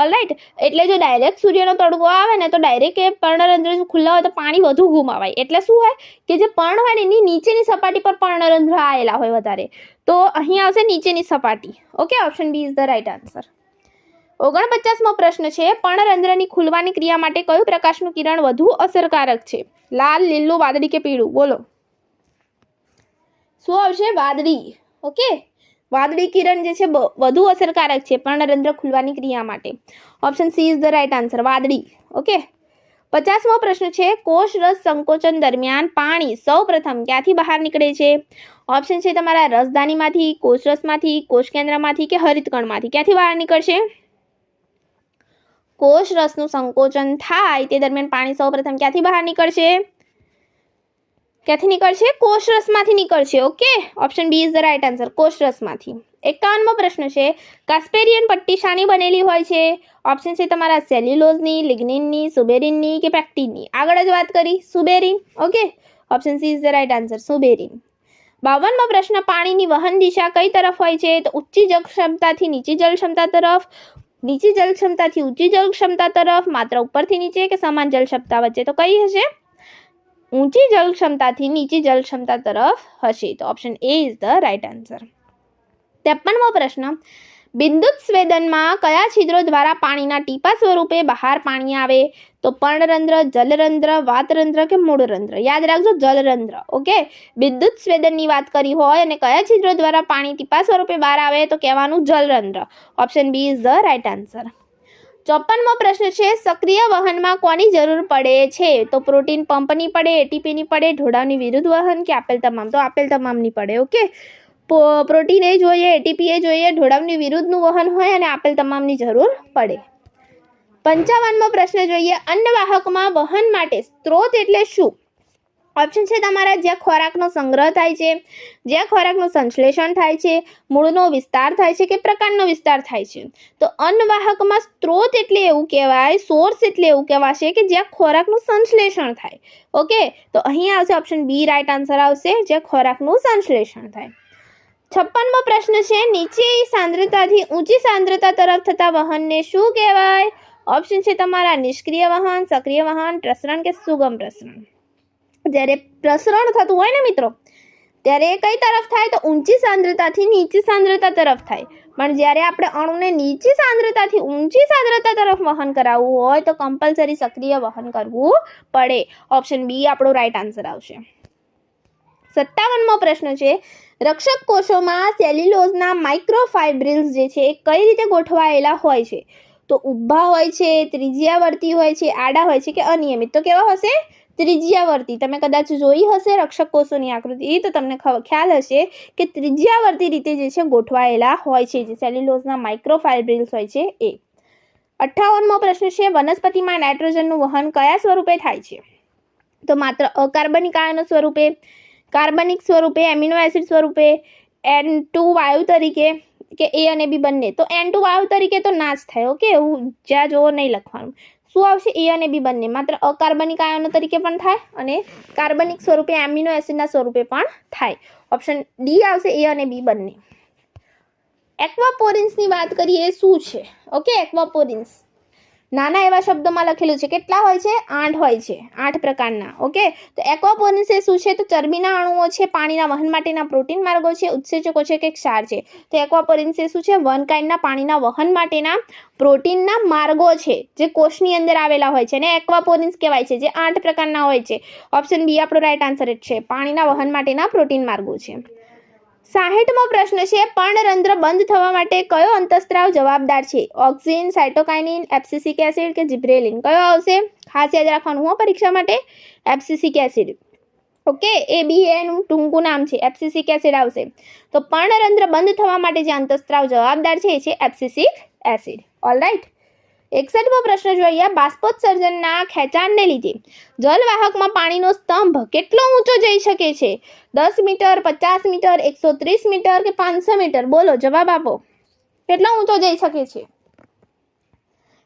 [SPEAKER 1] ઓલરાઈટ, એટલે જો ડાયરેક્ટ સૂર્યનો તડકો આવે ને તો ડાયરેક્ટ એ પર્ણરંધ્ર ખુલ્લા હોય તો પાણી વધુ ગુમાવાય. એટલે શું હોય કે જે પર્ણ હોય ને એની નીચેની સપાટી પર પર્ણરંધ્ર આવેલા હોય વધારે, તો અહીં આવશે નીચેની સપાટી. Okay, option B is the right answer. 49મો પ્રશ્ન છે, પર્ણરંધ્રની ખુલવાની ક્રિયા માટે કયું પ્રકાશનું કિરણ વધુ અસરકારક છે? લાલ, લીલું, વાદળી કે પીળું? બોલો. શું આવશે? વાદળી. ઓકે, વાદળી કિરણ જે છે વધુ અસરકારક છે પર્ણરંધ્ર ખુલવાની ક્રિયા માટે. Option C is the right answer, વાદળી. ઓકે, 50મો પ્રશ્ન છે, કોષરસ સંકોચન દરમિયાન પાણી સૌપ્રથમ ક્યાંથી બહાર નીકળે છે? ઓપ્શન છે તમારા રસદાનીમાંથી, કોષરસમાંથી, કોષ કેન્દ્રમાંથી કે હરિતકણમાંથી. ક્યાંથી બહાર નીકળશે? કોષરસનું સંકોચન થાય તે દરમિયાન પાણી સૌપ્રથમ ક્યાંથી બહાર નીકળશે? ક્યાંથી નીકળશે? કોષરસમાંથી નીકળશે. Okay, option B is the right answer, કોષરસમાંથી. 51મો પ્રશ્ન છે, કાસ્પેરિયન પટ્ટી શાની બનેલી હોય છે? ઓપ્શન છે તમારા સેલ્યુલોઝની, લિગ્નિનની, સુબેરિનની કે પેક્ટિનની. આગળ જ વાત કરી, suberin. Okay, option C is the right answer, suberin. 52મો પ્રશ્ન, પાણીની વહન દિશા કઈ તરફ હોય છે? તો ઊંચી જળ ક્ષમતાથી નીચી જળ ક્ષમતા તરફ, નીચી જળ ક્ષમતાથી ઊંચી જળ ક્ષમતા તરફ, માત્ર ઉપરથી નીચે કે સમાન જળ ક્ષમતા વચ્ચે? તો કઈ હશે? ઊંચી જળ ક્ષમતાથી નીચી જળ ક્ષમતા તરફ હશે. તો option A is the right answer. 53મો પ્રશ્ન, બિંદુત સ્વેદનમાં કયા છિદ્રો દ્વારા પાણીના ટીપા સ્વરૂપે બહાર પાણી આવે? તો પર્ણરંધ્ર, જલરંધ્ર, વાતરંધ્ર કે મૂળરંધ્ર? યાદ રાખજો, જલરંધ્ર. ઓકે, બિંદુત સ્વેદનની વાત કરી હોય અને કયા છિદ્રો દ્વારા પાણી ટીપા સ્વરૂપે બહાર આવે તો કહેવાનું જલરંધ્ર. Option B is the right answer. 54મો પ્રશ્ન છે, સક્રિય વહનમાં કોની જરૂર પડે છે? તો પ્રોટીન પંપની પડે, એટીપીની પડે, ઢોળાવની વિરુદ્ધ વહન કે આપેલ તમામ? તો આપેલ તમામની પડે. ઓકે, પ્રોટીન એ જોઈએ, એટીપી એ જોઈએ, ઢોળાવની વિરુદ્ધનું વહન હોય અને આપેલ તમામની જરૂર પડે. 55મો પ્રશ્ન જોઈએ, અન્નવાહકમાં વહન માટે સ્ત્રોત એટલે શું? ઓપ્શન છે તમારા જ્યાં ખોરાકનો સંગ્રહ થાય છે, જ્યાં ખોરાકનું સંશ્લેષણ થાય છે, મૂળનો વિસ્તાર થાય છે કે પ્રકાંડનો વિસ્તાર થાય છે. તો અન્નવાહકમાં સ્ત્રોત એટલે એવું કહેવાય, સોર્સ એટલે એવું કહેવાશે કે જ્યાં ખોરાકનું સંશ્લેષણ થાય. ઓકે, તો અહીં આવશે ઓપ્શન બી રાઈટ આન્સર આવશે, જ્યાં ખોરાકનું સંશ્લેષણ થાય. 56મો પ્રશ્ન છે, નીચે સાંદ્રતાથી ઊંચી સાંદ્રતા તરફ થતા વહનને શું કહેવાય? ઓપ્શન છે તમારા નિષ્ક્રિય વહન, સક્રિય વહન, પ્રસરણ કે સુગમ પ્રસરણ. જ્યારે પ્રસરણ થતું હોય ને મિત્રો, ત્યારે કઈ તરફ થાય? તો ઊંચી સાંદ્રતાથી નીચી સાંદ્રતા તરફ થાય. પણ જ્યારે આપણે અણુને નીચી સાંદ્રતાથી ઊંચી સાંદ્રતા તરફ વહન કરાવવું હોય તો કમ્પલસરી સક્રિય વહન કરવું પડે. ઓપ્શન બી આપણો રાઈટ આન્સર આવશે. 57મો પ્રશ્ન છે, રક્ષક કોષોમાં સેલ્યુલોઝના માઇક્રોફાઇબ્રિલ્સ જે છે એ કઈ રીતે ગોઠવાયેલા હોય છે? તો ઊભા હોય છે, ત્રિજ્યાવર્તી હોય છે, આડા હોય છે કે અનિયમિત? તો કેવા હશે? ત્રિજ્યાવર્તી. તમે કદાચ જોઈ હશે રક્ષક કોષોની આકૃતિ તો તમને ખ્યાલ હશે કે ત્રિજ્યાવર્તી રીતે જે છે ગોઠવાયેલા હોય છે, જે સેલ્યુલોઝના માઇક્રોફાઇબ્રિલ્સ હોય છે એ. 58મો પ્રશ્ન છે, વનસ્પતિમાં નાઇટ્રોજનનું વહન કયા સ્વરૂપે થાય છે? તો માત્ર અકાર્બનિક આયનો સ્વરૂપે, કાર્બનિક સ્વરૂપે, એમિનો એસિડ સ્વરૂપે, N2 વાયુ તરીકે કે A અને B બંને? તો N2 વાયુ તરીકે તો ના જ થાય. ઓકે, એવું જ્યાં જોવો નહીં લખવાનું. શું આવશે? A અને B બંને. માત્ર અકાર્બનિક આયનો તરીકે પણ થાય અને કાર્બનિક સ્વરૂપે, એમિનો એસિડના સ્વરૂપે પણ થાય. ઓપ્શન ડી આવશે, A અને B બંને. એક્વાપોરિન્સની વાત કરીએ, શું છે? ઓકે, એક્વાપોરિન્સ નાના એવા શબ્દોમાં લખેલું છે. કેટલા હોય છે? 8 હોય છે, 8 પ્રકારના. ઓકે, તો એક્વાપોરિન્સ એ શું છે? તો ચરબીના અણુઓ છે, પાણીના વહન માટેના પ્રોટીન માર્ગો છે, ઉત્સેચકો છે કે ક્ષાર છે? તો એક્વાપોરિન્સ એ શું છે? વન કાઇન્ડના પાણીના વહન માટેના પ્રોટીનના માર્ગો છે જે કોષની અંદર આવેલા હોય છે અને એક્વાપોરિન્સ કહેવાય છે, જે 8 પ્રકારના હોય છે. ઓપ્શન બી આપણો રાઈટ આન્સર જ છે, પાણીના વહન માટેના પ્રોટીન માર્ગો છે. 60મો પ્રશ્ન છે, પર્ણરંધ્ર બંધ થવા માટે કયો અંતઃસ્ત્રાવ જવાબદાર છે? ઓક્સિન, સાયટોકાઇનિન, એબ્સિસિક એસિડ કે જિબ્રેલિન? કયો આવશે? ખાસ યાદ રાખવાનું હો પરીક્ષા માટે, એબ્સિસિક એસિડ. ઓકે, ABA નું ટૂંકું નામ છે, એબ્સિસિક એસિડ આવશે. તો પર્ણરંધ્ર બંધ થવા માટે જે અંતઃસ્ત્રાવ જવાબદાર છે એ છે એબ્સિસિક એસિડ. ઓલરાઈટ. 61મો પ્રશ્ન જોઈએ, બાષ્પોત્સર્જનના ખેંચાણને લીધે જલવાહકમાં પાણીનો સ્તંભ કેટલો ઊંચો જઈ શકે છે? 10 મીટર, 50 મીટર, 130 મીટર કે 500 મીટર? બોલો, જવાબ આપો. કેટલો ઊંચો જઈ શકે છે?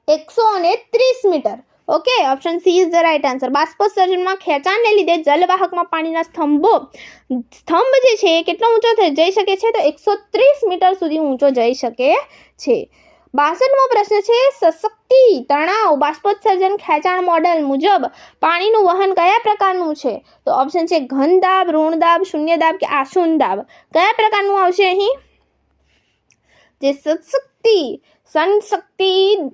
[SPEAKER 1] 130 metre. Okay, option C is the right answer. બાષ્પોત્સર્જનમાં ખેંચાણને લીધે જલવાહકમાં પાણીના સ્તંભ જે છે એ કેટલો ઊંચો જઈ શકે છે? તો 130 મીટર સુધી ઊંચો જઈ શકે છે. 62મો પ્રશ્ન છે, સશક્તિ તણાવ બાષ્પોત્સર્જન ખેંચાણ મોડેલ મુજબ પાણીનું વહન કયા પ્રકારનું છે? તો ઓપ્શન છે ઘન દાબ, ઋણ દાબ, શૂન્ય દાબ કે આશૂન્ય દાબ? કયા પ્રકારનું આવશે અહીં? જે સનશક્તિ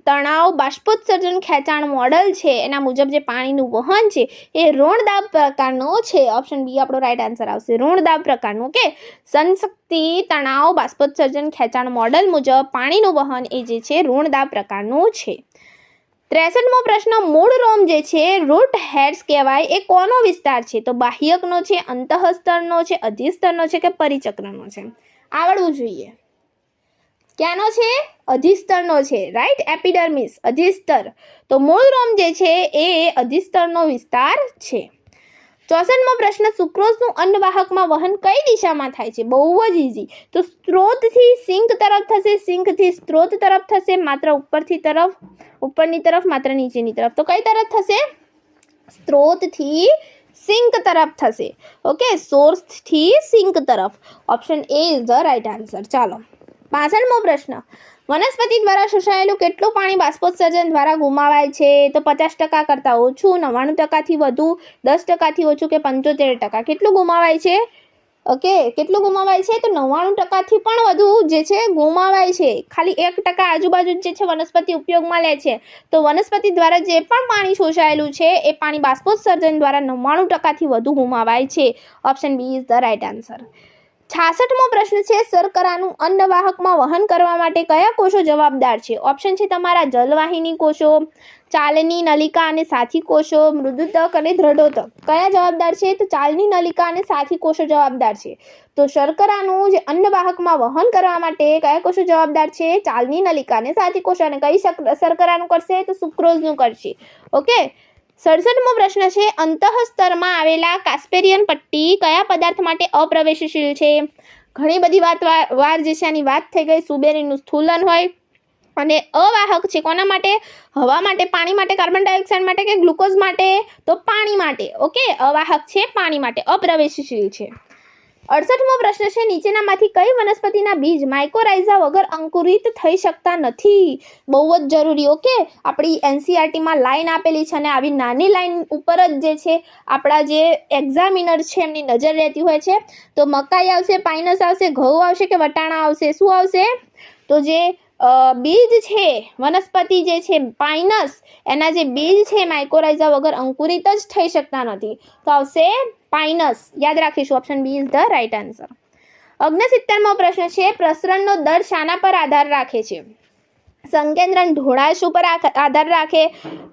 [SPEAKER 1] તણાવ બાષ્પોત્સર્જન ખેંચાણ મોડેલ છે એના મુજબ જે પાણીનું વહન છે એ ઋણ દાબ પ્રકારનો છે. ઓપ્શન બી આપણો રાઈટ આન્સર આવશે, ઋણ દાબ પ્રકારનું. ઓકે, સનશક્તિ તણાવ બાષ્પોત્સર્જન ખેંચાણ મોડેલ મુજબ પાણીનું વહન એ જે છે ઋણ દાબ પ્રકારનું છે. 63મો પ્રશ્ન, મૂળ રોમ જે છે રૂટ હેડ્સ કહેવાય, એ કોનો વિસ્તાર છે? તો બાહ્યકનો છે, અંતઃસ્તરનો છે, અધિસ્તરનો છે કે પરિચક્રનો છે? આવડવું જોઈએ. ક્યાંનો છે? અધિસ્તરનો છે. રાઈટ, એપિડર્મિસ, અધિસ્તર. તો મૂળ રોમ જે છે એ અધિસ્તરનો વિસ્તાર છે. 64મો પ્રશ્ન, સુક્રોઝનું અન્નવાહકમાં વહન કઈ દિશામાં થાય છે? બહુ જ ઈઝી. તો સ્ત્રોતથી સિંક તરફ થશે, સિંકથી સ્ત્રોત તરફ થશે, માત્ર ઉપરની તરફ, માત્ર નીચેની તરફ. તો કઈ તરફ થશે? સ્ત્રોતથી સિંક તરફ થશે. ઓકે, સોર્સથી સિંક તરફ. Option A is the right answer. ચાલો, 65મો પ્રશ્ન, વનસ્પતિ દ્વારા શોષાયેલું કેટલું પાણી બાષ્પોત્સર્જન દ્વારા ગુમાવાય છે? તો 50% કરતાં ઓછું, 99%થી વધુ, 10%થી ઓછું કે 75%? કેટલું ગુમાવાય છે? ઓકે, કેટલું ગુમાવાય છે? તો 99%થી પણ વધુ જે છે ગુમાવાય છે. ખાલી 1% આજુબાજુ જે છે વનસ્પતિ ઉપયોગમાં લે છે. તો વનસ્પતિ દ્વારા જે પણ પાણી શોષાયેલું છે એ પાણી બાષ્પોત્સર્જન દ્વારા 99%થી વધુ ગુમાવાય છે. Option B is the right answer. 66મો પ્રશ્ન છે, શર્કરાનું અન્નવાહકમાં વહન કરવા માટે કયા કોષો જવાબદાર છે? ઓપ્શન છે તમારા જલવાહિની કોષો, ચાલની નલિકા અને સાથી કોષો, મૃદુતક અને દ્રઢોતક. કયા જવાબદાર છે? તો ચાલની નલિકા અને સાથી કોષો જવાબદાર છે. તો શર્કરાનું જે અન્નવાહકમાં વહન કરવા માટે કયા કોષો જવાબદાર છે? ચાલની નલિકા અને સાથી કોષો. અને કઈ શર્કરાનું કરશે? તો સુક્રોઝનું કરશે. ઓકે, 67મો પ્રશ્ન છે, અંતઃસ્તરમાં આવેલા કાસ્પેરિયન પટ્ટી કયા પદાર્થ માટે અપ્રવેશશીલ છે? ઘણી બધી વાર જે છે આની વાત થઈ ગઈ. સુબેરીનું સ્થૂલન હોય અને અવાહક છે કોના માટે? હવા માટે, પાણી માટે, કાર્બન ડાયોક્સાઇડ માટે કે ગ્લુકોઝ માટે? તો પાણી માટે. ઓકે, અવાહક છે, પાણી માટે, અપ્રવેશશીલ છે. 68મો પ્રશ્ન છે, નીચેનામાંથી કઈ વનસ્પતિના બીજ માઇકોરાઇઝા વગર અંકુરિત થઈ શકતા નથી? બહુ જ જરૂરી. ઓકે, આપણી એનસીઆરટીમાં લાઈન આપેલી છે અને આવી નાની લાઈન ઉપર જ જે છે આપણા જે એક્ઝામિનર છે એમની નજર રહેતી હોય છે. તો મકાઈ આવશે, પાઇનસ આવશે, ઘઉં આવશે કે વટાણા આવશે? શું આવશે? તો જે બીજ છે વનસ્પતિ જે છે પાઇનસ, એના જે બીજ છે માઇકોરાઇઝા વગર અંકુરિત જ થઈ શકતા નથી. તો આવશે પાઇનસ. યાદ રાખીશું, option B is the right answer. 69મો પ્રશ્ન છે, પ્રસરણનો દર શાના પર આધાર રાખે છે? સંકેન્દ્રણ ઢોળાશ ઉપર આધાર રાખે,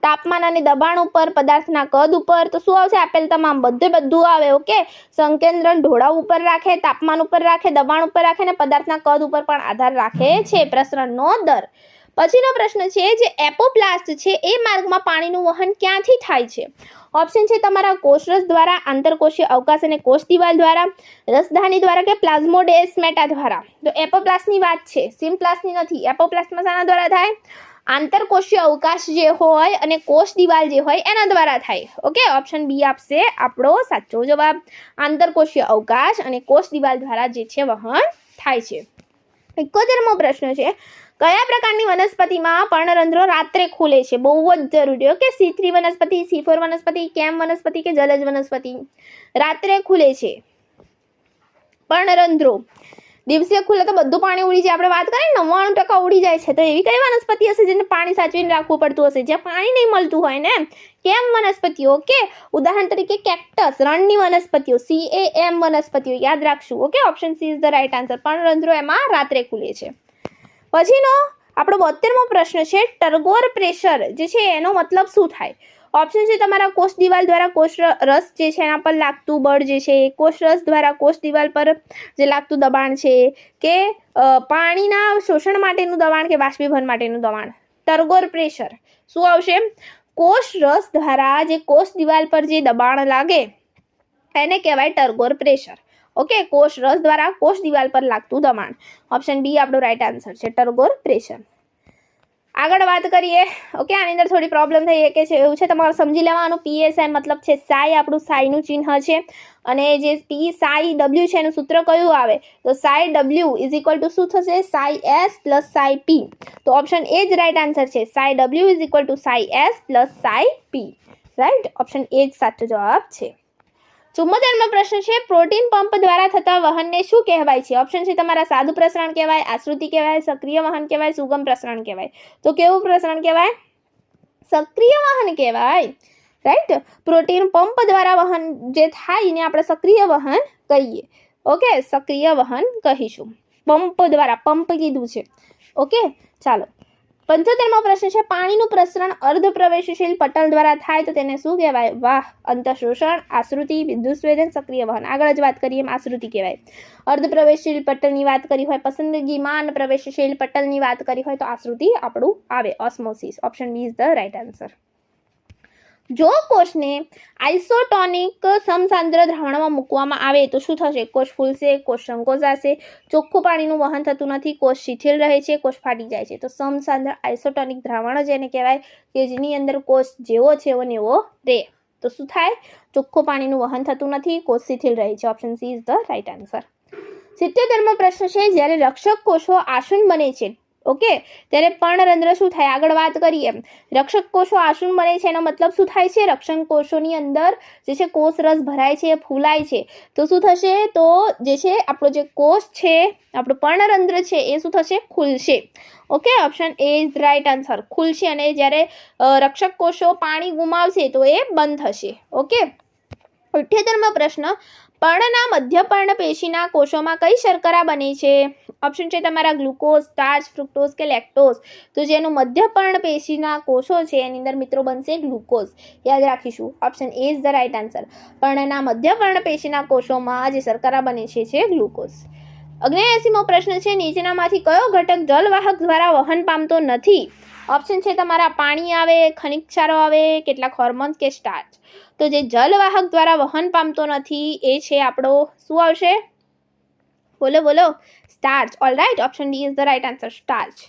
[SPEAKER 1] તાપમાન અને દબાણ ઉપર, પદાર્થના કદ ઉપર? તો શું આવશે? આપેલ તમામ, બધું આવે. ઓકે, સંકેન્દ્રણ ઢોળાવ ઉપર રાખે, તાપમાન ઉપર રાખે, દબાણ ઉપર રાખે અને પદાર્થના કદ ઉપર પણ આધાર રાખે છે પ્રસરણનો દર. પછીનો પ્રશ્ન છે, જે એપોપ્લાસ્ટ છે એ માર્ગમાં પાણીનું વહન ક્યાંથી થાય છે? ઓપ્શન છે તમારા કોષરસ દ્વારા, આંતરકોષીય અવકાશ અને કોષ દિવાલ દ્વારા, રસધાની દ્વારા કે પ્લાઝ્મોડેસ્મેટા દ્વારા? તો એપોપ્લાસ્ટની વાત છે, સિમ્પ્લાસ્ટની નથી. એપોપ્લાસ્ટમાં શાના દ્વારા થાય? આંતરકોષીય અવકાશ જે હોય અને કોષ દિવાલ જે હોય એના દ્વારા થાય. ઓકે, ઓપ્શન બી આપશે આપણો સાચો જવાબ. આંતરકોષીય અવકાશ અને કોષ દિવાલ દ્વારા જે છે વહન થાય છે. 71મો પ્રશ્ન છે, કયા પ્રકારની વનસ્પતિમાં પર્ણરંધ્રો રાત્રે ખુલે છે? બહુ જ જરૂરી. ઓકે, C3 વનસ્પતિ, C4 વનસ્પતિ, કેમ વનસ્પતિ કે જલજ વનસ્પતિ? રાત્રે ખુલે છે પર્ણરંધ્રો. દિવસે ખુલે તો બધું પાણી ઉડી જાય. આપણે વાત કરીએ 99% ઉડી જાય છે. તો એવી કઈ વનસ્પતિ હશે જેને પાણી સાચવીને રાખવું પડતું હશે, જ્યાં પાણી નહીં મળતું હોય ને? કેમ વનસ્પતિઓ. ઓકે, ઉદાહરણ તરીકે કેક્ટસ, રણની વનસ્પતિઓ, CAM વનસ્પતિઓ. યાદ રાખશું. Okay, option C is the right answer. પર્ણરંધ્રો એમાં રાત્રે ખુલે છે. પછીનો આપણો 72મો પ્રશ્ન છે, ટર્ગોર પ્રેશર જે છે એનો મતલબ શું થાય? ઓપ્શન છે તમારા કોષ દિવાલ દ્વારા કોષ રસ જે છે એના પર લાગતું બળ જે છે, કોષ રસ દ્વારા કોષ દિવાલ પર જે લાગતું દબાણ છે, કે પાણીના શોષણ માટેનું દબાણ કે બાષ્પીભવન માટેનું દબાણ? ટર્ગોર પ્રેશર. શું આવશે? કોષ રસ દ્વારા જે કોષ દિવાલ પર જે દબાણ લાગે એને કહેવાય ટર્ગોર પ્રેશર. ઓકે, કોષ રસ દ્વારા કોષ દિવાલ પર લાગતું દબાણ. ઓપ્શન બી આપણો રાઈટ આન્સર છે, ટર્ગોર પ્રેશર. આગળ વાત કરીએ. ઓકે, આની અંદર થોડી પ્રોબ્લેમ થઈ કે છે એવું છે, તમારે સમજી લેવાનું. PSI મતલબ છે સાઈ, આપણું સાઈનું ચિહ્ન છે અને જે P સાઈ W છે એનું સૂત્ર કયું આવે? તો psi W is equal to શું થશે? Psi S plus psi P. તો ઓપ્શન એ જ રાઈટ આન્સર છે. Psi W is equal to psi S plus psi P. Right, option A જ સાચો જવાબ છે. 74મો પ્રશ્ન છે, પ્રોટીન પંપ દ્વારા થતા વહનને શું કહેવાય છે? ઓપ્શન છે તમારા સાદું પ્રસરણ કહેવાય, આશ્રુતિ કહેવાય, સક્રિય વહન કહેવાય, સુગમ પ્રસરણ કહેવાય? તો કેવું પ્રસરણ કહેવાય? સક્રિય વહન કહેવાય. રાઈટ, પ્રોટીન પંપ દ્વારા વહન જે થાય એને આપણે સક્રિય વહન કહીએ. ઓકે, સક્રિય વહન કહીશું. પંપ દ્વારા, પંપ કીધું છે. ઓકે, ચાલો. 75મો પ્રશ્ન છે, પાણીનું પ્રસરણ અર્ધપ્રવેશશીલ પટલ દ્વારા થાય તો તેને શું કહેવાય? વાહ, અંતઃશોષણ, આશ્રુતિ, વિદ્યુતસ્વેદન, સક્રિય વહન. આગળ જ વાત કરીએ એમ આશ્રુતિ કહેવાય. અર્ધપ્રવેશશીલ પટલની વાત કરી હોય, પસંદગીમાં પ્રવેશશીલ પટલની વાત કરી હોય તો આશ્રુતિ આપણું આવે, osmosis. Option B is the right answer. જો કોષને આઇસોટોનિક સમસાંદ્ર દ્રાવણમાં મૂકવામાં આવે તો શું થશે? કોષ ફૂલશે, કોષ સંકોચાશે, ચોખ્ખું પાણીનું વહન થતું નથી, કોષ શિથિલ રહે છે, કોષ ફાટી જાય છે. તો સમસાંદ્ર આઇસોટોનિક દ્રાવણ જ એને કહેવાય કે જેની અંદર કોષ જેવો છે એવો ને એવો રહે. તો શું થાય? ચોખ્ખું પાણીનું વહન થતું નથી, કોષ શિથિલ રહે છે. Option C is the right answer. 77મો પ્રશ્ન છે, જ્યારે રક્ષક કોષો આસુન બને છે, ઓકે, ત્યારે પર્ણરંધ્ર શું થાય? આગળ વાત કરીએ. રક્ષક કોષો આસુન બને છે એનો મતલબ શું થાય છે? રક્ષક કોષોની અંદર જે છે કોષ રસ ભરાય છે, ફૂલાય છે. તો શું થશે? તો જે છે આપણો જે કોષ છે, આપણું પર્ણરંધ્ર છે એ શું થશે? ખુલશે. Okay, option A is right answer, ખુલશે. અને જ્યારે રક્ષક કોષો પાણી ગુમાવશે તો એ બંધ થશે. ઓકે. 78મો પ્રશ્ન, પર્ણના મધ્યપર્ણ પેશીના કોષોમાં કઈ શર્કરા બને છે? ઓપ્શન છે તમારા ગ્લુકોઝ, સ્ટાર્ચ, ફ્રુક્ટોઝ કે લેક્ટોઝ? તો જેનું મધ્યપર્ણ પેશીના કોષો છે એની અંદર મિત્રો બનશે ગ્લુકોઝ. યાદ રાખીશું, option A is the right answer. પર્ણના મધ્યપર્ણ પેશીના કોષોમાં જે શર્કરા બને છે ગ્લુકોઝ. 79મો પ્રશ્ન છે, નીચેનામાંથી કયો ઘટક જલવાહક દ્વારા વહન પામતો નથી? ઓપ્શન છે તમારા પાણી આવે, ખનિજ ક્ષારો આવે, કેટલાક હોર્મોન્સ કે સ્ટાર્ચ. તો જે જલવાહક દ્વારા વહન પામતો નથી એ છે આપણો શું આવશે? બોલો બોલો. Starch. Alright, option D is the right answer, starch.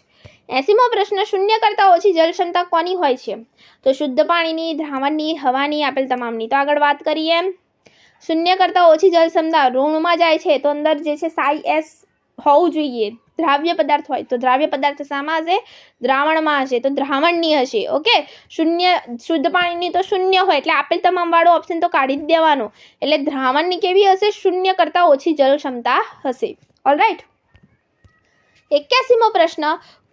[SPEAKER 1] 80મો પ્રશ્ન, શૂન્ય કરતાં ઓછી જલ ક્ષમતા કોની હોય છે? તો શુદ્ધ પાણીની, દ્રાવણની, હવાની, આપેલ તમામની. તો આગળ વાત કરીએ. શૂન્ય કરતાં ઓછી જલ ક્ષમતા ઋણમાં જાય છે તો અંદર જે છે SAI હોવું જોઈએ. દ્રાવ્ય પદાર્થ હોય તો દ્રાવ્ય પદાર્થ શામાં હશે? દ્રાવણમાં હશે, તો દ્રાવણની હશે. ઓકે, શૂન્ય શુદ્ધ પાણીની તો શૂન્ય હોય એટલે આપેલ તમામ વાળો ઓપ્શન તો કાઢી જ દેવાનો. એટલે દ્રાવણની કેવી હશે? શૂન્ય કરતાં ઓછી જલ ક્ષમતા હશે. ઓલરાઈટ. 81મો પ્રશ્ન,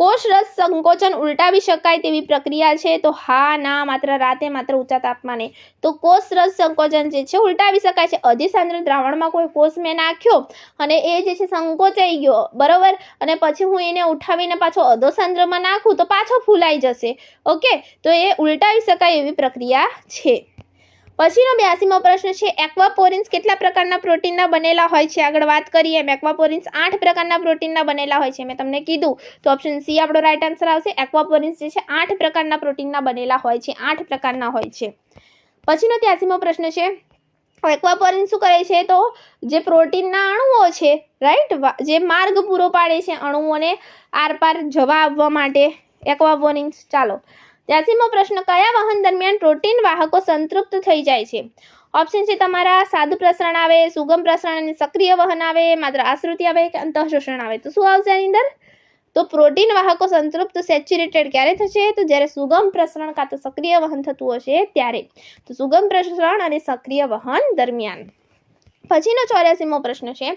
[SPEAKER 1] કોષરસ સંકોચન ઉલટાવી શકાય તેવી પ્રક્રિયા છે? તો હા, ના, માત્ર રાતે, માત્ર ઊંચા તાપમાને. તો કોષરસ સંકોચન જે છે ઉલટાવી શકાય છે. અધિસાંદ્ર દ્રાવણમાં કોઈ કોષ મેં નાખ્યો અને એ જે છે સંકોચાઈ ગયો, બરોબર, અને પછી હું એને ઉઠાવીને પાછો અધોસાંદ્રમાં નાખું તો પાછો ફૂલાઈ જશે. ઓકે, તો એ ઉલટાવી શકાય એવી પ્રક્રિયા છે. પછીનો 82મો પ્રશ્ન છે, એક્વાપોરિન્સ કેટલા પ્રકારના પ્રોટીનના બનેલા હોય છે? આગળ વાત કરીએ. એક્વાપોરિન્સ 8 પ્રકારના પ્રોટીનના બનેલા હોય છે. મેં તમને કીધું, તો ઓપ્શન સી આપણો રાઇટ આન્સર આવશે. એક્વાપોરિન્સ જે છે 8 પ્રકારના પ્રોટીનના બનેલા હોય છે. 8 પ્રકારના હોય છે. પછીનો 83મો પ્રશ્ન છે, એક્વાપોરિન્સ શું કરે છે? તો જે પ્રોટીનના અણુઓ છે, રાઈટ, જે માર્ગ પૂરો પાડે છે અણુઓને આરપાર જવા આવવા માટે, એક્વાપોરિન્સ. ચાલો, 83મો પ્રશ્ન, કયા વહન દરમિયાન પ્રોટીન વાહકો સંતૃપ્ત થઈ જાય છે? ઓપ્શન છે તમારા સાદું પ્રસરણ આવે, સુગમ પ્રસરણ અને સક્રિય વહન આવે, માત્ર આશ્રુતિ આવે કે અંતઃશોષણ આવે. તો શું આવશે આની અંદર? તો પ્રોટીન વાહકો સંતૃપ્ત સેચ્યુરેટેડ ક્યારે થશે? તો જ્યારે સુગમ પ્રસરણ કાં તો સક્રિય વહન થતું હશે ત્યારે. તો સુગમ પ્રસરણ અને સક્રિય વહન દરમિયાન. પછીનો 84મો પ્રશ્ન છે,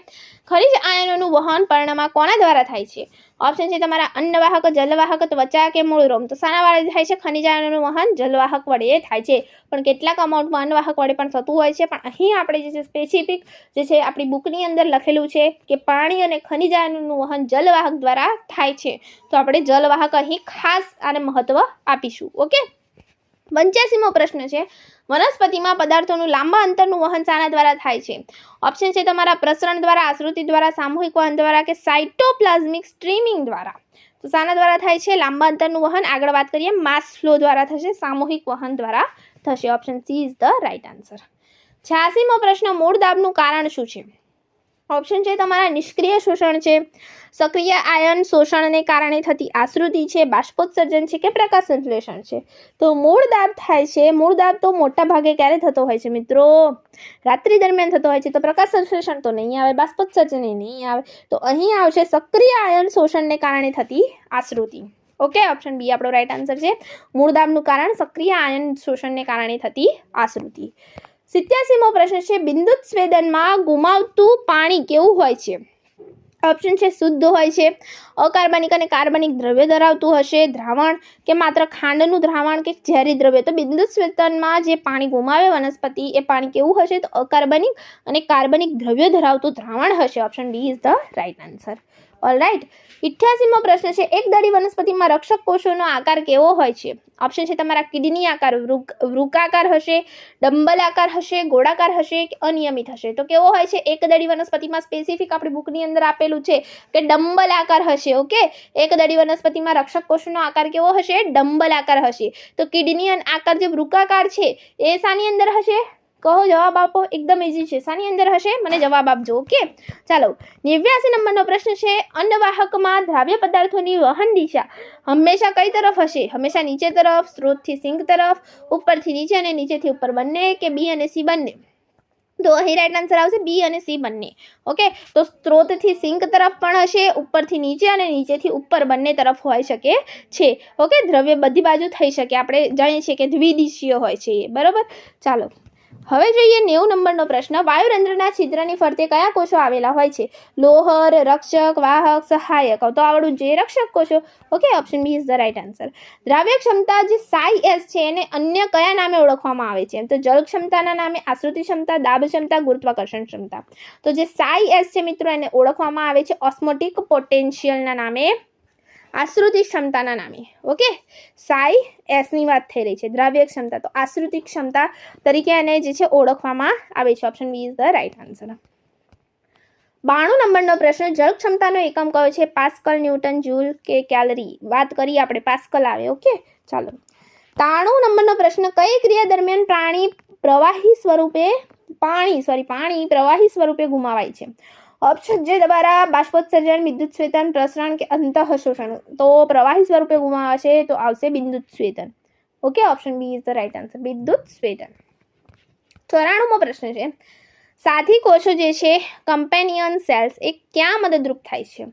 [SPEAKER 1] ખનિજ આયનોનું વહન પર્ણમાં કોના દ્વારા થાય છે? ઓપ્શન છે તમારા અન્નવાહક, જલવાહક, ત્વચા કે મૂળરોમ. તો શાના વડે થાય છે? ખનિજ આયનોનું વહન જલવાહક વડે થાય છે, પણ કેટલાક અમાઉન્ટમાં અન્નવાહક વડે પણ થતું હોય છે. પણ અહીં આપણે જે છે સ્પેસિફિક જે છે આપણી બુકની અંદર લખેલું છે કે પાણી અને ખનિજ આયનોનું વહન જલવાહક દ્વારા થાય છે. તો આપણે જલવાહક અહીં ખાસ આને મહત્વ આપીશું. ઓકે. 85મો પ્રશ્ન છે, વનસ્પતિમાં પદાર્થોનું લાંબા અંતરનું વહન શાના દ્વારા થાય છે? ઓપ્શન છે તમારા પ્રસરણ દ્વારા, આશ્રુતિ દ્વારા, સામૂહિક વહન દ્વારા કે સાયટોપ્લાઝમિક સ્ટ્રીમિંગ દ્વારા. તો શાના દ્વારા થાય છે લાંબા અંતરનું વહન? આગળ વાત કરીએ, માસ ફ્લો દ્વારા થશે, સામૂહિક વહન દ્વારા થશે. Option C is the right answer. 86મો પ્રશ્ન, મૂળ દાબનું કારણ શું છે? ઓપ્શન છે તમારા નિષ્ક્રિય શોષણ છે, સક્રિય આયન શોષણને કારણે થતી આશ્રુતિ છે, બાષ્પોત્સર્જન છે કે પ્રકાશ સંશ્લેષણ છે? તો મૂળ દાબ થાય છે. મૂળ દાબ તો મોટા ભાગે ક્યારે થતો હોય છે મિત્રો? રાત્રિ દરમિયાન થતો હોય છે. તો પ્રકાશ સંશ્લેષણ તો નહીં આવે, બાષ્પોત્સર્જન નહીં આવે. તો અહીં આવશે સક્રિય આયન શોષણને કારણે થતી આશ્રુતિ. ઓકે, ઓપ્શન બી આપણો રાઇટ આન્સર છે. મૂળ દાબનું કારણ સક્રિય આયન શોષણને કારણે થતી આશ્રુતિ. 87મો પ્રશ્ન છે, બિંદુત સ્વેદનમાં ગુમાવતું પાણી કેવું હોય છે? ઓપ્શન છે શુદ્ધ હોય છે, અકાર્બનિક અને કાર્બનિક દ્રવ્ય ધરાવતું હશે, દ્રાવણ કે માત્ર ખાંડનું દ્રાવણ કે ઝેરી દ્રવ્ય. તો બિંદુત સ્વેદનમાં જે પાણી ગુમાવે વનસ્પતિ એ પાણી કેવું હશે? તો અકાર્બનિક અને કાર્બનિક દ્રવ્ય ધરાવતું દ્રાવણ હશે. Option D is the right answer. Alright. 88મો પ્રશ્ન છે, એકદળી વનસ્પતિમાં રક્ષક કોષોનો આકાર કેવો હોય છે? ઓપ્શન છે તમારા કિડની આકાર, વૃક્કાકાર હશે, ડંબલ આકાર હશે, ગોળાકાર હશે કે અનિયમિત હશે. તો કેવો હોય છે? એકદળી વનસ્પતિમાં સ્પેસિફિક આપણી બુકની અંદર આપેલું છે કે ડંબલ આકાર હશે. ઓકે, એકદળી વનસ્પતિમાં રક્ષક કોષોનો આકાર કેવો હશે? ડંબલ આકાર હશે. તો કિડની આકાર જે વૃક્કાકાર છે એ શાની અંદર હશે? કહો, જવાબ આપો. એકદમ ઇઝી છે. શાની અંદર હશે? મને જવાબ આપજો. ઓકે, ચાલો. 89 નંબરનો પ્રશ્ન છે, અન્નવાહકમાં દ્રાવ્ય પદાર્થોની વહન દિશા હંમેશા કઈ તરફ હશે? હંમેશા નીચે તરફ, સ્ત્રોતથી સિંક તરફ, ઉપરથી નીચે અને નીચેથી ઉપર બંને કે બી અને સી બંને? તો અહીં રાઇટ આન્સર આવશે બી અને સી બંને. ઓકે, તો સ્ત્રોતથી સિંક તરફ પણ હશે, ઉપરથી નીચે અને નીચેથી ઉપર બંને તરફ હોઈ શકે છે. ઓકે, દ્રવ્ય બધી બાજુ થઈ શકે. આપણે જાણીએ છીએ કે દ્વિદિશીય હોય છે એ, બરોબર. ચાલો, હવે જોઈએ 90 નંબરનો પ્રશ્ન, વાયુરંધ્રના છિદ્રની ફરતે કયા કોષો આવેલા હોય છે? લોહર, રક્ષક, વાહક, સહાયક. તો આવડું જે રક્ષક કોષો. Okay, option B is the right answer. દ્રાવ્ય ક્ષમતા જે SAI છે એને અન્ય કયા નામે ઓળખવામાં આવે છે? તો જળ ક્ષમતાના નામે, આશ્રુતિ ક્ષમતા, દાબ ક્ષમતા, ગુરુત્વાકર્ષણ ક્ષમતા. તો જે SAI છે મિત્રો એને ઓળખવામાં આવે છે ઓસ્મોટિક પોટેન્શિયલના નામે, આશ્રુતિ ક્ષમતાના નામે. ઓકે, SAI ની વાત થઈ રહી છે, દ્રાવ્ય ક્ષમતા. તો આશ્રુતિ ક્ષમતા તરીકે એને જે છે ઓળખવામાં આવે છે. Option B is the right answer. 92 નંબરનો પ્રશ્ન, જળ ક્ષમતાનો એકમ કયો છે? પાસ્કલ, ન્યૂટન, જૂલ કે કેલરી? વાત કરીએ આપણે, પાસ્કલ આવે. ઓકે, ચાલો. 93 નંબરનો પ્રશ્ન, કઈ ક્રિયા દરમિયાન પાણી પ્રવાહી સ્વરૂપે ગુમાવાય છે? ઓપ્શન જે દ્વારા બાષ્પોત્સર્જન, વિદ્યુત શ્વેતન, પ્રસરણ કે અંતઃશોષણ. તો પ્રવાહી સ્વરૂપે ગુમાવાશે તો આવશે વિદ્યુત શ્વેતન. Okay, option B is the right answer, વિદ્યુત શ્વેતન. 94મો પ્રશ્ન છે, સાથી કોષો જે છે કમ્પેનિયન સેલ્સ એ ક્યાં મદદરૂપ થાય છે?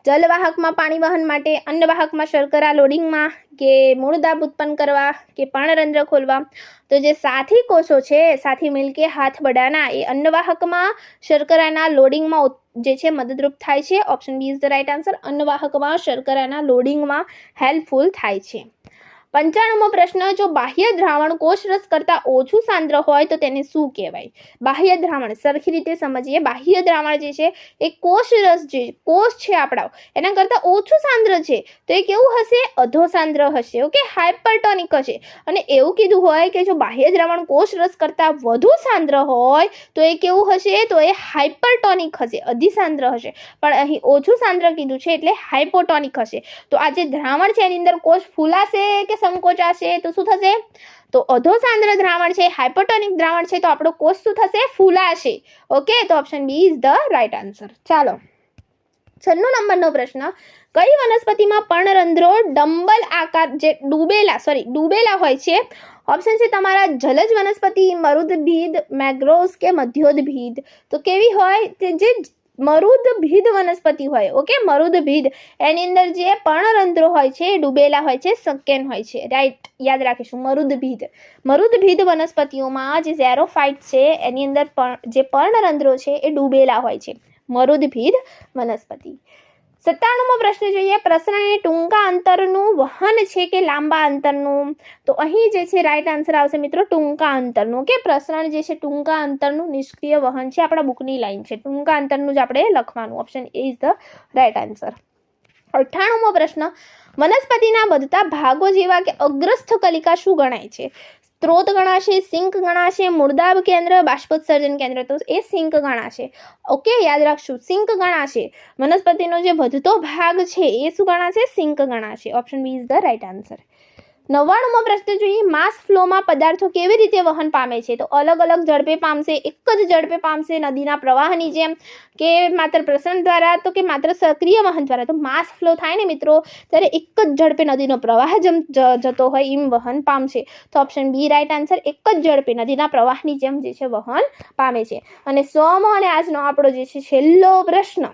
[SPEAKER 1] જલવાહકમાં પાણી વહન માટે, અન્નવાહકમાં શર્કરા લોડિંગમાં, કે મૂળદાબ ઉત્પન્ન કરવા, કે પર્ણરંધ્ર ખોલવા? તો જે સાથી કોષો છે, સાથી મિલ કે હાથ બડાના, એ અન્નવાહકમાં શર્કરાના લોડિંગમાં જે છે મદદરૂપ થાય છે. Option B is the right answer, અન્નવાહકમાં શર્કરાના લોડિંગમાં હેલ્પફુલ થાય છે. 95મો પ્રશ્ન, જો બાહ્ય દ્રાવણ કોષરસ કરતાં ઓછું સાંદ્ર હોય તો તેને શું કહેવાય? બાહ્ય દ્રાવણ સરખી રીતે સમજીએ. બાહ્ય દ્રાવણ જે છે એ કોષરસ, જે કોષ છે આપણા, એના કરતાં ઓછું સાંદ્ર છે તો એ કેવું હશે? અધોસાંદ્ર હશે. ઓકે, હાઇપરટોનિક હશે. અને એવું કીધું હોય કે જો બાહ્ય દ્રાવણ કોષરસ કરતાં વધુ સાંદ્ર હોય તો એ કેવું હશે? તો એ હાઇપરટોનિક હશે, અધિસાંદ્ર હશે. પણ અહીં ઓછું સાંદ્ર કીધું છે એટલે હાઇપોટોનિક હશે. તો આ જે દ્રાવણ છે એની અંદર કોષ ફૂલાશે કે સંકોચાશે? તો શું થશે? તો અધોસાંદ્ર દ્રાવણ છે, હાઇપોટોનિક દ્રાવણ છે, તો આપણો કોષ શું થશે? ફૂલાશે. ઓકે, તો option B is the right answer. ચાલો, 96 નંબરનો પ્રશ્ન, કઈ વનસ્પતિમાં પર્ણરંધ્રો ડંબલ આકાર જે ડૂબેલા હોય છે? ઓપ્શન છે તમારા જલજ વનસ્પતિ, મરુદભીદ, મેગ્રોવ્સ કે મધ્યોદભીદ. તો કેવી હોય? તે જે મરુદભીદ વનસ્પતિ હોય. ઓકે, મરુદભીદ, એની અંદર જે પર્ણરંધ્રો હોય છે એ ડૂબેલા હોય છે, સકેન હોય છે. રાઈટ, યાદ રાખીશું, મરુદભીદ વનસ્પતિઓમાં જે ઝેરોફાઇટ છે એની અંદર જે પર્ણરંધ્રો છે એ ડૂબેલા હોય છે, મરુદભીદ વનસ્પતિ. 97મો પ્રશ્ન જોઈએ, પ્રસરણ એ ટૂંકા અંતરનું વહન છે કે લાંબા અંતરનું? તો અહીં જે છે રાઈટ આન્સર આવશે મિત્રો, ટૂંકા અંતરનું. ઓકે, પ્રસરણ જે છે ટૂંકા અંતરનું નિષ્ક્રિય વહન છે. આપણા બુકની લાઈન છે, ટૂંકા અંતરનું જ આપણે લખવાનું. Option A is the right answer. 98મો પ્રશ્ન, વનસ્પતિના વધતા ભાગો જેવા કે અગ્રસ્થ કલિકા શું ગણાય છે? સ્ત્રોત ગણાશે, સિંક ગણાશે, મૂળદાબ કેન્દ્ર, બાષ્પોત્સર્જન કેન્દ્ર? તો એ સિંક ગણાશે. ઓકે, યાદ રાખશું, સિંક ગણાશે. વનસ્પતિનો જે વધતો ભાગ છે એ શું ગણાશે? સિંક ગણાશે. Option B is the right answer. 99મો પ્રશ્ન જોઈએ, માસ ફ્લોમાં પદાર્થો કેવી રીતે વહન પામે છે? તો અલગ અલગ ઝડપે પામશે, એક જ ઝડપે પામશે, નદીના પ્રવાહની જેમ, કે માત્ર પ્રસરણ દ્વારા, તો કે માત્ર સક્રિય વહન દ્વારા? તો માસ ફ્લો થાય ને મિત્રો ત્યારે એક જ ઝડપે નદીનો પ્રવાહ જેમ જતો હોય એમ વહન પામશે. તો ઓપ્શન બી રાઈટ આન્સર, એક જ ઝડપે નદીના પ્રવાહની જેમ જે છે વહન પામે છે. અને 100મો અને આજનો આપણો જે છે છેલ્લો પ્રશ્ન,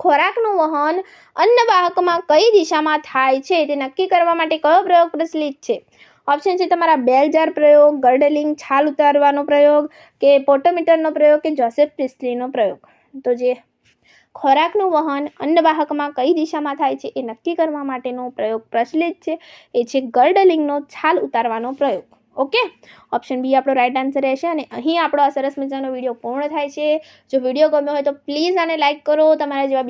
[SPEAKER 1] ખોરાકનું વહન અન્નવાહકમાં કઈ દિશામાં થાય છે તે નક્કી કરવા માટે કયો પ્રયોગ પ્રચલિત છે? ઓપ્શન છે તમારા બેલ જાર પ્રયોગ, ગર્ડલિંગ, છાલ ઉતારવાનો પ્રયોગ, કે પોટોમીટરનો પ્રયોગ, કે જોસેફ પ્રિસ્લીનો પ્રયોગ? તો જે ખોરાકનું વહન અન્નવાહકમાં કઈ દિશામાં થાય છે એ નક્કી કરવા માટેનો પ્રયોગ પ્રચલિત છે એ છે ગર્ડલિંગનો, છાલ ઉતારવાનો પ્રયોગ. ઓકે, ઓપ્શન બી આપણો રાઈટ આન્સર રહેશે. અને અહીં આપણો આ સરસ મજાનો વિડીયો પૂર્ણ થાય છે. જો વિડીયો ગમ્યો હોય તો પ્લીઝ આને લાઇક કરો. તમારા જેવા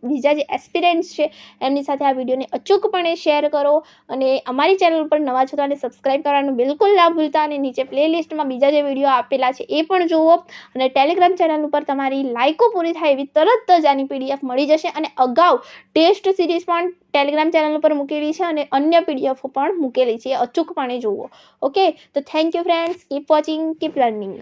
[SPEAKER 1] બીજા જે એસ્પિરન્ટ્સ છે એમની સાથે આ વિડીયોને અચૂકપણે શેર કરો. અને અમારી ચેનલ ઉપર નવા છો તો આને સબસ્ક્રાઈબ કરવાનું બિલકુલ ના ભૂલતા. અને નીચે પ્લેલિસ્ટમાં બીજા જે વિડીયો આપેલા છે એ પણ જુઓ. અને ટેલિગ્રામ ચેનલ ઉપર તમારી લાઇકો પૂરી થાય એવી તરત જ આની PDF મળી જશે. અને અગાઉ ટેસ્ટ સિરીઝ પણ ટેલિગ્રામ ચેનલ ઉપર મૂકેલી છે અને અન્ય PDF પણ મૂકેલી છે, અચૂકપણે જુઓ. ઓકે, તો thank you friends, keep watching, keep learning.